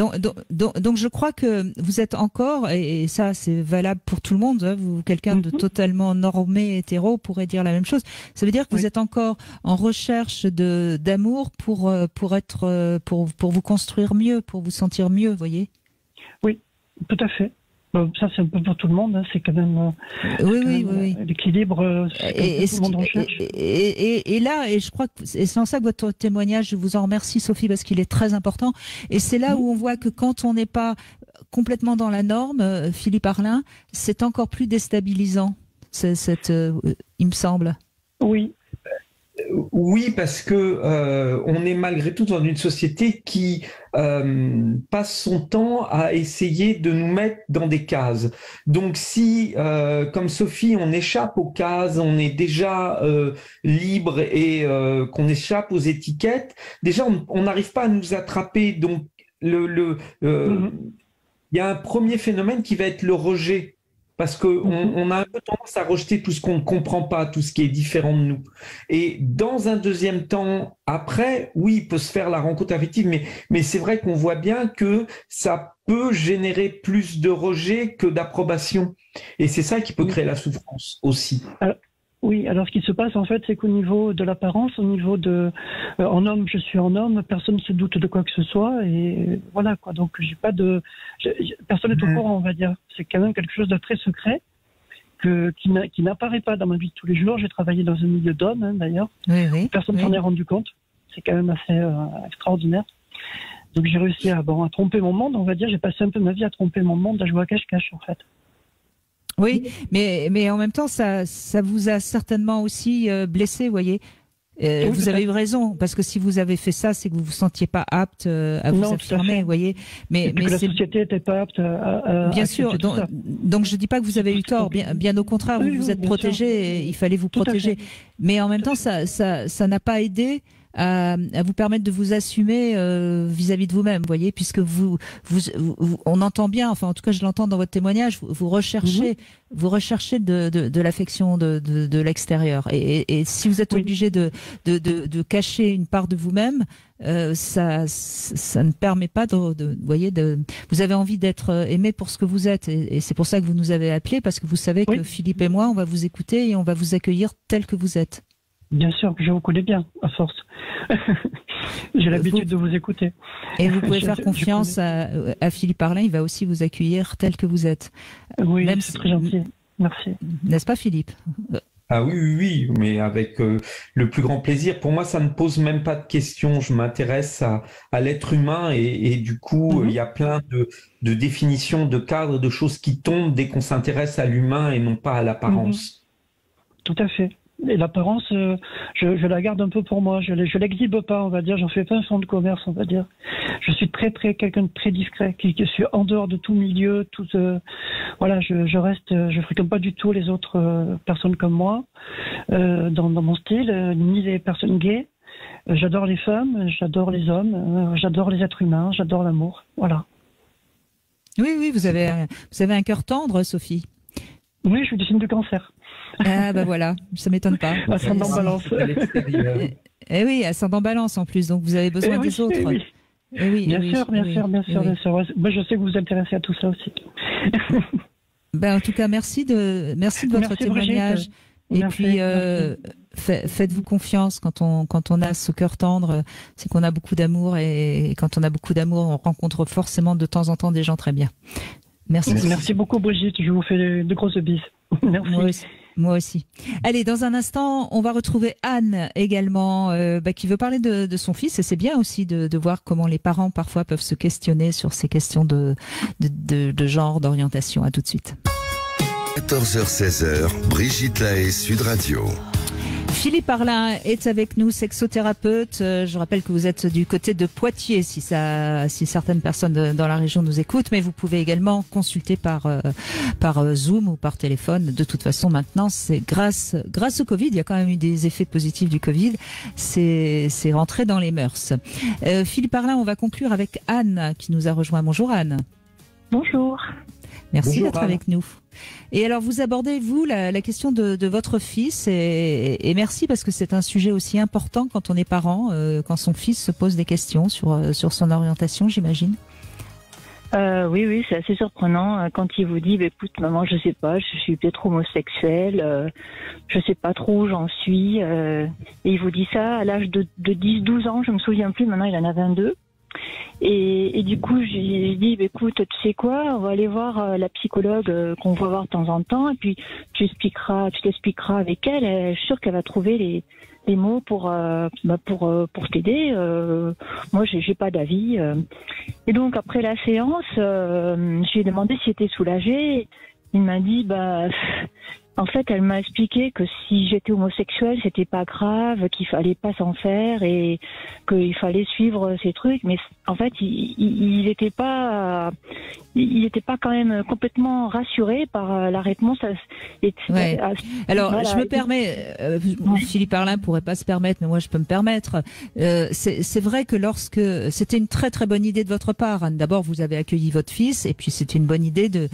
[SPEAKER 3] Donc je crois que vous êtes encore, et ça c'est valable pour tout le monde, hein, vous, quelqu'un de totalement normé, hétéro, pourrait dire la même chose. Ça veut dire que vous êtes encore en recherche d'amour pour vous construire mieux, pour vous sentir mieux, voyez.
[SPEAKER 18] Oui, tout à fait. Ça, c'est un peu pour tout le monde. Hein. C'est quand même,
[SPEAKER 3] oui.
[SPEAKER 18] L'équilibre,
[SPEAKER 3] et tout le monde recherche. Et là, et je crois que c'est en ça que votre témoignage, je vous en remercie, Sophie, parce qu'il est très important. Et c'est là où on voit que quand on n'est pas complètement dans la norme, Philippe Arlin, c'est encore plus déstabilisant. Il me semble.
[SPEAKER 18] Oui.
[SPEAKER 4] Oui, parce que on est malgré tout dans une société qui passe son temps à essayer de nous mettre dans des cases. Donc si, comme Sophie, on échappe aux cases, on est déjà libre et qu'on échappe aux étiquettes, déjà on n'arrive pas à nous attraper. Donc il y a un premier phénomène qui va être le rejet. Parce qu'on a un peu tendance à rejeter tout ce qu'on ne comprend pas, tout ce qui est différent de nous. Et dans un deuxième temps, après, oui, il peut se faire la rencontre affective, mais c'est vrai qu'on voit bien que ça peut générer plus de rejet que d'approbation. Et c'est ça qui peut créer la souffrance aussi.
[SPEAKER 18] Oui, alors ce qui se passe en fait, c'est qu'au niveau de l'apparence, au niveau de en homme, je suis en homme, personne ne se doute de quoi que ce soit, et voilà quoi. Donc j'ai pas de, personne n'est au courant, on va dire. C'est quand même quelque chose de très secret qui n'apparaît pas dans ma vie de tous les jours. J'ai travaillé dans un milieu d'hommes, d'ailleurs. Personne s'en est rendu compte. C'est quand même assez extraordinaire. Donc j'ai réussi à tromper mon monde, on va dire. J'ai passé un peu ma vie à tromper mon monde, à jouer à cache-cache en fait.
[SPEAKER 3] Oui, mais en même temps, ça vous a certainement aussi blessé, vous voyez. Vous avez eu raison, parce que si vous avez fait ça, c'est que vous vous sentiez pas apte à vous affirmer, vous voyez. Mais
[SPEAKER 18] la société n'était pas apte à
[SPEAKER 3] bien sûr. Donc je dis pas que vous avez eu tort. Bien au contraire, vous vous êtes protégé. Et il fallait vous protéger. Mais en même temps, ça n'a pas aidé à vous permettre de vous assumer vis-à-vis de vous-même, voyez, puisque on entend bien, enfin en tout cas je l'entends dans votre témoignage, vous recherchez de l'affection de l'extérieur, et si vous êtes obligé de cacher une part de vous-même, ça ne permet pas vous avez envie d'être aimé pour ce que vous êtes, et c'est pour ça que vous nous avez appelé, parce que vous savez que Philippe et moi, on va vous écouter et on va vous accueillir tel que vous êtes.
[SPEAKER 18] Bien sûr, je vous connais bien, à force. J'ai l'habitude de vous écouter.
[SPEAKER 3] Et vous pouvez faire confiance à Philippe Arlin, il va aussi vous accueillir tel que vous êtes.
[SPEAKER 18] Oui, c'est très gentil. Merci.
[SPEAKER 3] N'est-ce pas, Philippe?
[SPEAKER 4] Ah oui, mais avec le plus grand plaisir. Pour moi, ça ne pose même pas de questions. Je m'intéresse à l'être humain et du coup, il y a plein de définitions, de cadres, de choses qui tombent dès qu'on s'intéresse à l'humain et non pas à l'apparence.
[SPEAKER 18] Tout à fait. Et l'apparence, je la garde un peu pour moi. Je l'exhibe pas, on va dire. J'en fais pas un fonds de commerce, on va dire. Je suis quelqu'un de très discret, qui suis en dehors de tout milieu, voilà. Je fréquente pas du tout les autres personnes comme moi dans mon style, ni les personnes gays. J'adore les femmes, j'adore les hommes, j'adore les êtres humains, j'adore l'amour. Voilà.
[SPEAKER 3] Oui, vous avez un cœur tendre, Sophie.
[SPEAKER 18] Oui, je suis du signe du Cancer.
[SPEAKER 3] Ah bah voilà, ça m'étonne pas.
[SPEAKER 18] Ascendant Balance.
[SPEAKER 3] Eh oui, ascendant Balance en plus, donc vous avez besoin des autres.
[SPEAKER 18] Bien sûr. Moi, je sais que vous vous intéressez à tout ça aussi.
[SPEAKER 3] En tout cas, merci de votre témoignage.
[SPEAKER 18] Brigitte.
[SPEAKER 3] Et puis, faites-vous confiance quand on a ce cœur tendre, c'est qu'on a beaucoup d'amour, et quand on a beaucoup d'amour, on rencontre forcément de temps en temps des gens très bien. Merci.
[SPEAKER 18] Merci beaucoup, Brigitte. Je vous fais de grosses bises. Merci.
[SPEAKER 3] Moi aussi. Allez, dans un instant, on va retrouver Anne également, qui veut parler de son fils. Et c'est bien aussi de voir comment les parents parfois peuvent se questionner sur ces questions de genre, d'orientation. À tout de suite.
[SPEAKER 2] 14h-16h, Brigitte Lahaie, Sud Radio.
[SPEAKER 3] Philippe Arlin est avec nous, sexothérapeute. Je rappelle que vous êtes du côté de Poitiers, si certaines personnes dans la région nous écoutent, mais vous pouvez également consulter par Zoom ou par téléphone. De toute façon, maintenant, c'est grâce au Covid, il y a quand même eu des effets positifs du Covid. C'est rentré dans les mœurs. Philippe Arlin, on va conclure avec Anne qui nous a rejoint. Bonjour Anne.
[SPEAKER 19] Bonjour.
[SPEAKER 3] Merci d'être avec nous. Et alors, vous abordez, vous, la question de votre fils, et merci parce que c'est un sujet aussi important quand on est parent, quand son fils se pose des questions sur son orientation, j'imagine.
[SPEAKER 19] Oui, c'est assez surprenant quand il vous dit, écoute, maman, je sais pas, je suis peut-être homosexuel, je sais pas trop où j'en suis. Et il vous dit ça à l'âge de 10-12 ans, je me souviens plus, maintenant il en a 22. Et du coup, j'ai dit, écoute, tu sais quoi, on va aller voir la psychologue qu'on va voir de temps en temps, et puis tu t'expliqueras avec elle. Je suis sûre qu'elle va trouver les mots pour t'aider. Moi, j'ai pas d'avis. Et donc après la séance, je lui ai demandé s'il était soulagé. Il m'a dit, en fait, elle m'a expliqué que si j'étais homosexuelle, c'était pas grave, qu'il fallait pas s'en faire et qu'il fallait suivre ces trucs. Mais en fait, il était pas quand même complètement rassuré par la réponse.
[SPEAKER 3] Ouais. Alors, voilà. Je me permets, Philippe Arlin pourrait pas se permettre, mais moi je peux me permettre. C'est vrai que lorsque c'était une très très bonne idée de votre part, Anne. D'abord, vous avez accueilli votre fils, et puis c'était une bonne idée de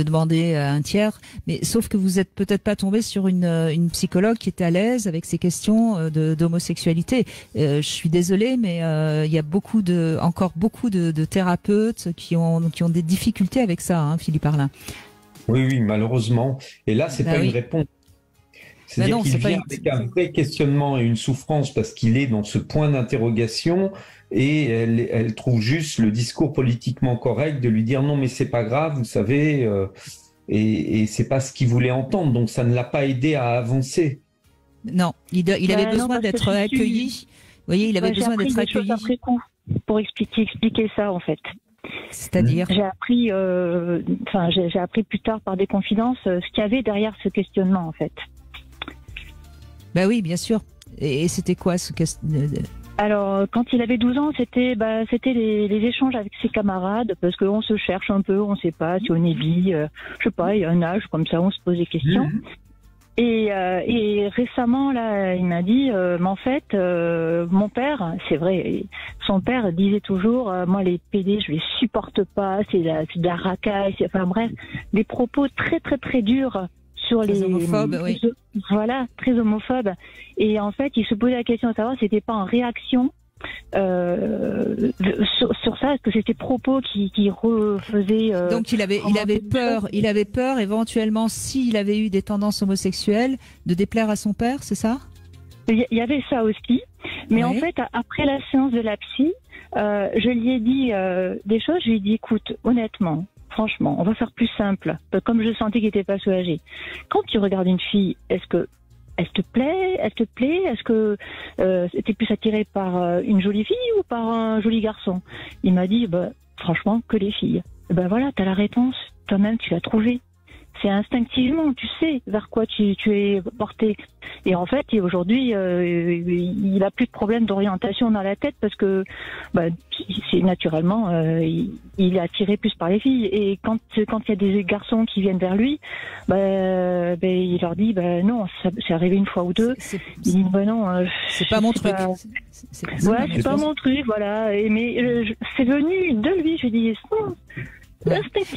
[SPEAKER 3] demander à un tiers. Mais sauf que vous êtes peut-être pas tombé sur une psychologue qui était à l'aise avec ces questions d'homosexualité. Je suis désolée, mais il y a encore beaucoup de thérapeutes qui ont des difficultés avec ça, hein, Philippe Arlin.
[SPEAKER 4] Oui, malheureusement. Et là, c'est pas une réponse. C'est-à-dire qu'il vient avec un vrai questionnement et une souffrance parce qu'il est dans ce point d'interrogation, et elle trouve juste le discours politiquement correct de lui dire non, mais c'est pas grave, vous savez, et c'est pas ce qu'il voulait entendre. Donc ça ne l'a pas aidé à avancer.
[SPEAKER 3] Non, il avait besoin d'être accueilli. Vous voyez, il avait besoin d'être accueilli.
[SPEAKER 19] J'ai appris coup pour expliquer ça, en fait.
[SPEAKER 3] C'est-à-dire
[SPEAKER 19] j'ai appris plus tard par des confidences ce qu'il y avait derrière ce questionnement, en fait.
[SPEAKER 3] Ben oui, bien sûr. Et c'était quoi ce questionnement?
[SPEAKER 19] Alors, quand il avait 12 ans, c'était les échanges avec ses camarades, parce qu'on se cherche un peu, on ne sait pas si on est bi, je sais pas, il y a un âge comme ça, on se pose des questions. Et récemment, là, il m'a dit, mais en fait, mon père, c'est vrai, son père disait toujours, moi les PD, je les supporte pas, c'est de la racaille, enfin bref, des propos très très très durs sur les
[SPEAKER 3] homophobes, oui.
[SPEAKER 19] Voilà, très homophobes. Et en fait, il se posait la question de savoir si c'était pas en réaction sur ça, est-ce que c'était propos qui refaisaient
[SPEAKER 3] donc il avait peur éventuellement, s'il avait eu des tendances homosexuelles, de déplaire à son père, c'est ça?
[SPEAKER 19] Il y avait ça aussi, mais en fait après la séance de la psy, je lui ai dit des choses. Je lui ai dit, écoute, honnêtement, franchement, on va faire plus simple, comme je sentais qu'il n'était pas soulagé. Quand tu regardes une fille, est-ce que elle te plaît? Est-ce que t'es plus attiré par une jolie fille ou par un joli garçon? Il m'a dit, franchement, que les filles. Et voilà, t'as la réponse. Toi-même, tu l'as trouvée. C'est instinctivement, tu sais vers quoi tu es porté. Et en fait, aujourd'hui, il a plus de problème d'orientation dans la tête parce que, c'est naturellement, il est attiré plus par les filles. Et quand il y a des garçons qui viennent vers lui, il leur dit, non, c'est arrivé une fois ou deux. Il dit, non,
[SPEAKER 3] c'est pas mon truc.
[SPEAKER 19] C'est pas mon truc, voilà. Mais c'est venu de lui. Je dis, non.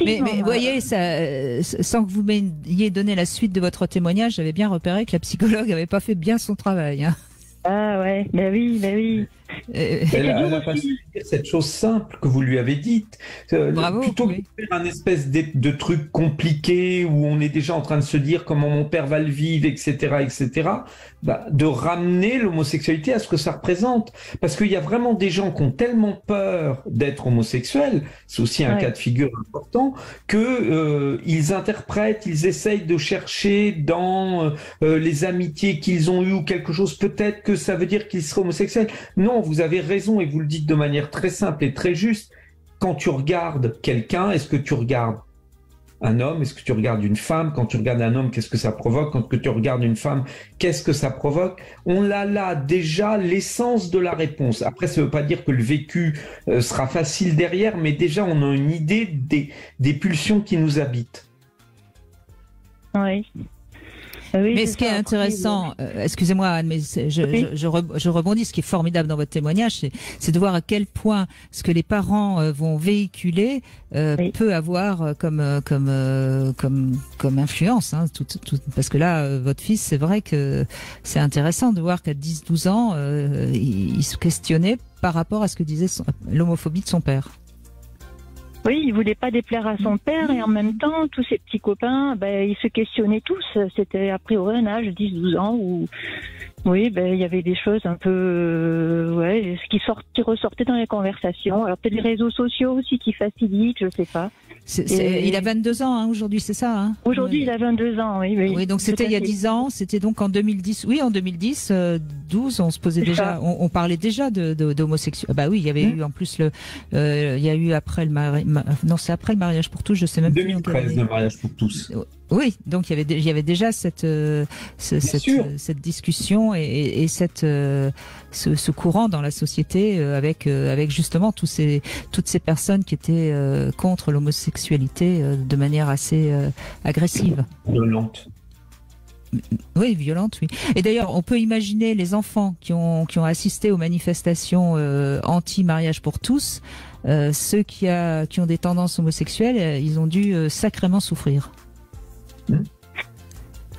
[SPEAKER 3] Mais vous voyez, sans que vous m'ayez donné la suite de votre témoignage, j'avais bien repéré que la psychologue n'avait pas fait bien son travail. Hein.
[SPEAKER 19] Ah ouais, oui.
[SPEAKER 4] Elle n'a pas su dire cette chose simple que vous lui avez dite.
[SPEAKER 3] Bravo,
[SPEAKER 4] plutôt que de faire un espèce de truc compliqué où on est déjà en train de se dire comment mon père va le vivre, etc., etc., de ramener l'homosexualité à ce que ça représente. Parce qu'il y a vraiment des gens qui ont tellement peur d'être homosexuels, c'est aussi un cas de figure important, que ils interprètent, ils essayent de chercher dans les amitiés qu'ils ont eues ou quelque chose, peut-être que ça veut dire qu'ils seraient homosexuels. Non, vous avez raison et vous le dites de manière très simple et très juste. Quand tu regardes quelqu'un, est-ce que tu regardes un homme? Est-ce que tu regardes une femme? Quand tu regardes un homme, qu'est-ce que ça provoque? Quand tu regardes une femme, qu'est-ce que ça provoque? On a là déjà l'essence de la réponse. Après, ça ne veut pas dire que le vécu sera facile derrière, mais déjà on a une idée des pulsions qui nous habitent.
[SPEAKER 19] Oui.
[SPEAKER 3] Mais ce qui est intéressant, excusez-moi Anne, mais je rebondis, ce qui est formidable dans votre témoignage, c'est de voir à quel point ce que les parents vont véhiculer peut avoir comme influence. Hein, parce que là, votre fils, c'est vrai que c'est intéressant de voir qu'à 10-12 ans, il se questionnait par rapport à ce que disait l'homophobie de son père.
[SPEAKER 19] Oui, il voulait pas déplaire à son père et en même temps, tous ses petits copains, ils se questionnaient tous. C'était a priori un âge de 10-12 ans où, oui, il y avait des choses un peu, qui ressortaient dans les conversations. Alors peut-être les réseaux sociaux aussi qui facilitent, je sais pas.
[SPEAKER 3] Il a 22 ans hein, aujourd'hui, c'est ça hein? Aujourd'hui,
[SPEAKER 19] il a 22 ans, oui.
[SPEAKER 3] Oui, donc c'était il y a 10 ans, c'était donc en 2010. Oui, en 2010, 12, on se posait déjà, on parlait déjà d'homosexualité. Bah oui, il y avait eu en plus il y a eu après le mariage, non, c'est après le mariage pour tous, je sais même
[SPEAKER 4] 2013,
[SPEAKER 3] plus.
[SPEAKER 4] 2013, le mariage pour tous.
[SPEAKER 3] Oui, donc il y avait déjà cette discussion et ce courant dans la société avec justement toutes ces personnes qui étaient contre l'homosexualité de manière assez agressive.
[SPEAKER 4] Violente.
[SPEAKER 3] Oui, violente, oui. Et d'ailleurs, on peut imaginer les enfants qui ont assisté aux manifestations anti-mariage pour tous, ceux qui ont des tendances homosexuelles, ils ont dû sacrément souffrir.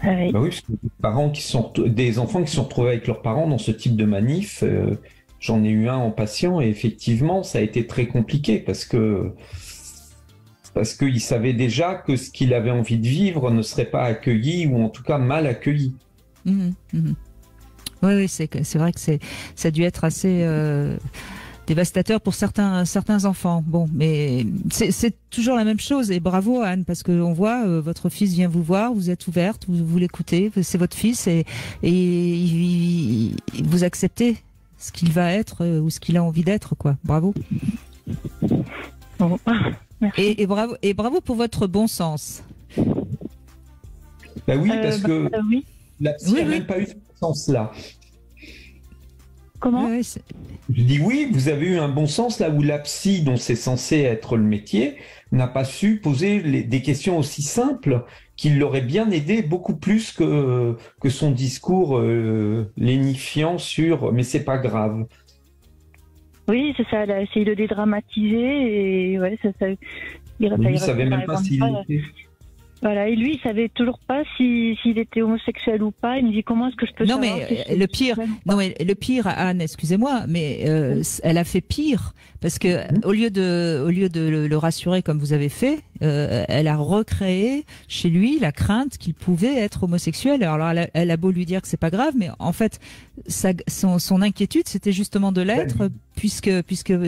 [SPEAKER 4] Bah oui, parce que des enfants qui sont retrouvés avec leurs parents dans ce type de manif, j'en ai eu un en patient et effectivement ça a été très compliqué parce qu'il savait déjà que ce qu'il avait envie de vivre ne serait pas accueilli ou en tout cas mal accueilli.
[SPEAKER 3] Oui, c'est vrai que ça a dû être assez dévastateur pour certains enfants. Bon, mais c'est toujours la même chose et bravo Anne parce que on voit votre fils vient vous voir, vous êtes ouverte, vous l'écoutez, c'est votre fils et vous acceptez ce qu'il va être ou ce qu'il a envie d'être quoi. Bravo. Et bravo pour votre bon sens.
[SPEAKER 4] Bah oui, parce que la psy n'a même pas eu ce sens-là.
[SPEAKER 19] Comment ?
[SPEAKER 4] Je dis oui, vous avez eu un bon sens là où la psy, dont c'est censé être le métier, n'a pas su poser des questions aussi simples qui l'auraient bien aidé beaucoup plus que son discours lénifiant sur « mais c'est pas grave ».
[SPEAKER 19] Oui, c'est ça, elle a essayé de dédramatiser et
[SPEAKER 4] il savait même pas s'il était...
[SPEAKER 19] Voilà, et lui, il savait toujours pas s'il était homosexuel ou pas. Il me dit comment est-ce que je peux savoir
[SPEAKER 3] le pire, Anne, excusez-moi, mais elle a fait pire parce que au lieu de le rassurer comme vous avez fait, elle a recréé chez lui la crainte qu'il pouvait être homosexuel. Alors elle a beau lui dire que c'est pas grave, mais en fait, son inquiétude, c'était justement de l'être puisque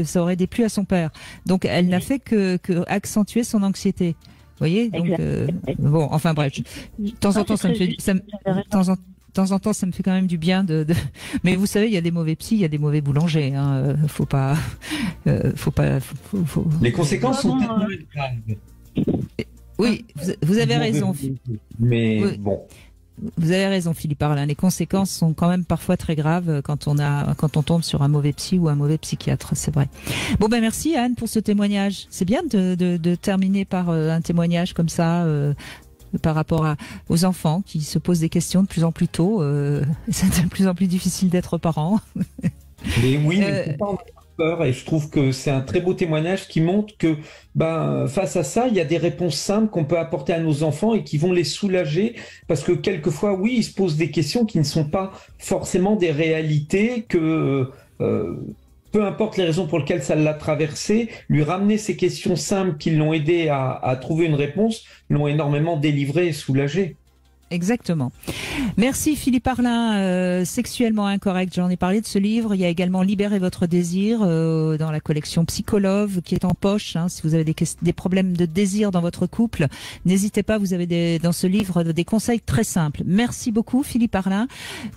[SPEAKER 3] ça aurait déplu à son père. Donc elle n'a fait que accentuer son anxiété. Vous voyez, donc bon, enfin bref, de temps en temps ça me fait, de temps en temps ça me fait quand même du bien mais vous savez, il y a des mauvais psys, il y a des mauvais boulangers, hein, faut pas.
[SPEAKER 4] Les conséquences sont tellement graves.
[SPEAKER 3] Oui, vous avez raison.
[SPEAKER 4] Mais bon.
[SPEAKER 3] Vous avez raison, Philippe Arlin. Les conséquences sont quand même parfois très graves quand on tombe sur un mauvais psy ou un mauvais psychiatre, c'est vrai. Bon, merci Anne pour ce témoignage. C'est bien de terminer par un témoignage comme ça par rapport aux enfants qui se posent des questions de plus en plus tôt. C'est de plus en plus difficile d'être parent.
[SPEAKER 4] Mais oui, mais faut pas en avoir peur et je trouve que c'est un très beau témoignage qui montre que face à ça, il y a des réponses simples qu'on peut apporter à nos enfants et qui vont les soulager parce que quelquefois, oui, ils se posent des questions qui ne sont pas forcément des réalités peu importe les raisons pour lesquelles ça l'a traversé, lui ramener ces questions simples qui l'ont aidé à trouver une réponse, l'ont énormément délivré et soulagé.
[SPEAKER 3] Exactement. Merci Philippe Arlin. Sexuellement incorrect, j'en ai parlé de ce livre. Il y a également Libérez votre désir dans la collection Psycholove qui est en poche. Si vous avez des problèmes de désir dans votre couple, n'hésitez pas, vous avez dans ce livre des conseils très simples. Merci beaucoup Philippe Arlin.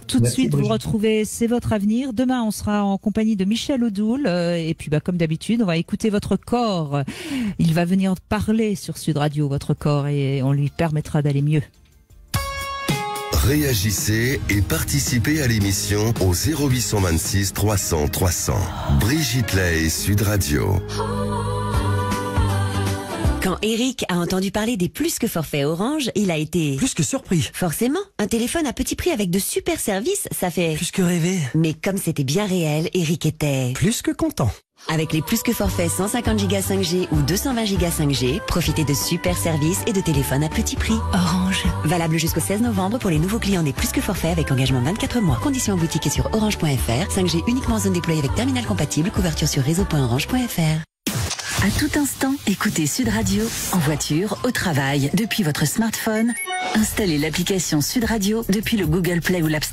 [SPEAKER 3] Tout de suite, Brigitte. Vous retrouvez C'est votre avenir. Demain, on sera en compagnie de Michel Odoul. Et puis comme d'habitude, on va écouter votre corps. Il va venir parler sur Sud Radio, votre corps, et on lui permettra d'aller mieux.
[SPEAKER 2] Réagissez et participez à l'émission au 0826 300 300. Brigitte Lahaie, Sud Radio.
[SPEAKER 20] Quand Eric a entendu parler des plus que forfaits Orange, il a été...
[SPEAKER 21] plus que surpris.
[SPEAKER 20] Forcément, un téléphone à petit prix avec de super services, ça fait...
[SPEAKER 21] plus que rêver.
[SPEAKER 20] Mais comme c'était bien réel, Eric était...
[SPEAKER 21] plus que content.
[SPEAKER 20] Avec les plus que forfaits 150 Go 5G ou 220 Go 5G, profitez de super services et de téléphones à petit prix.
[SPEAKER 21] Orange.
[SPEAKER 20] Valable jusqu'au 16 novembre pour les nouveaux clients des plus que forfaits avec engagement 24 mois. Conditions en boutique et sur orange.fr. 5G uniquement en zone déployée avec terminal compatible. Couverture sur réseau.orange.fr.
[SPEAKER 1] À tout instant, écoutez Sud Radio, en voiture, au travail, depuis votre smartphone. Installez l'application Sud Radio depuis le Google Play ou l'App Store.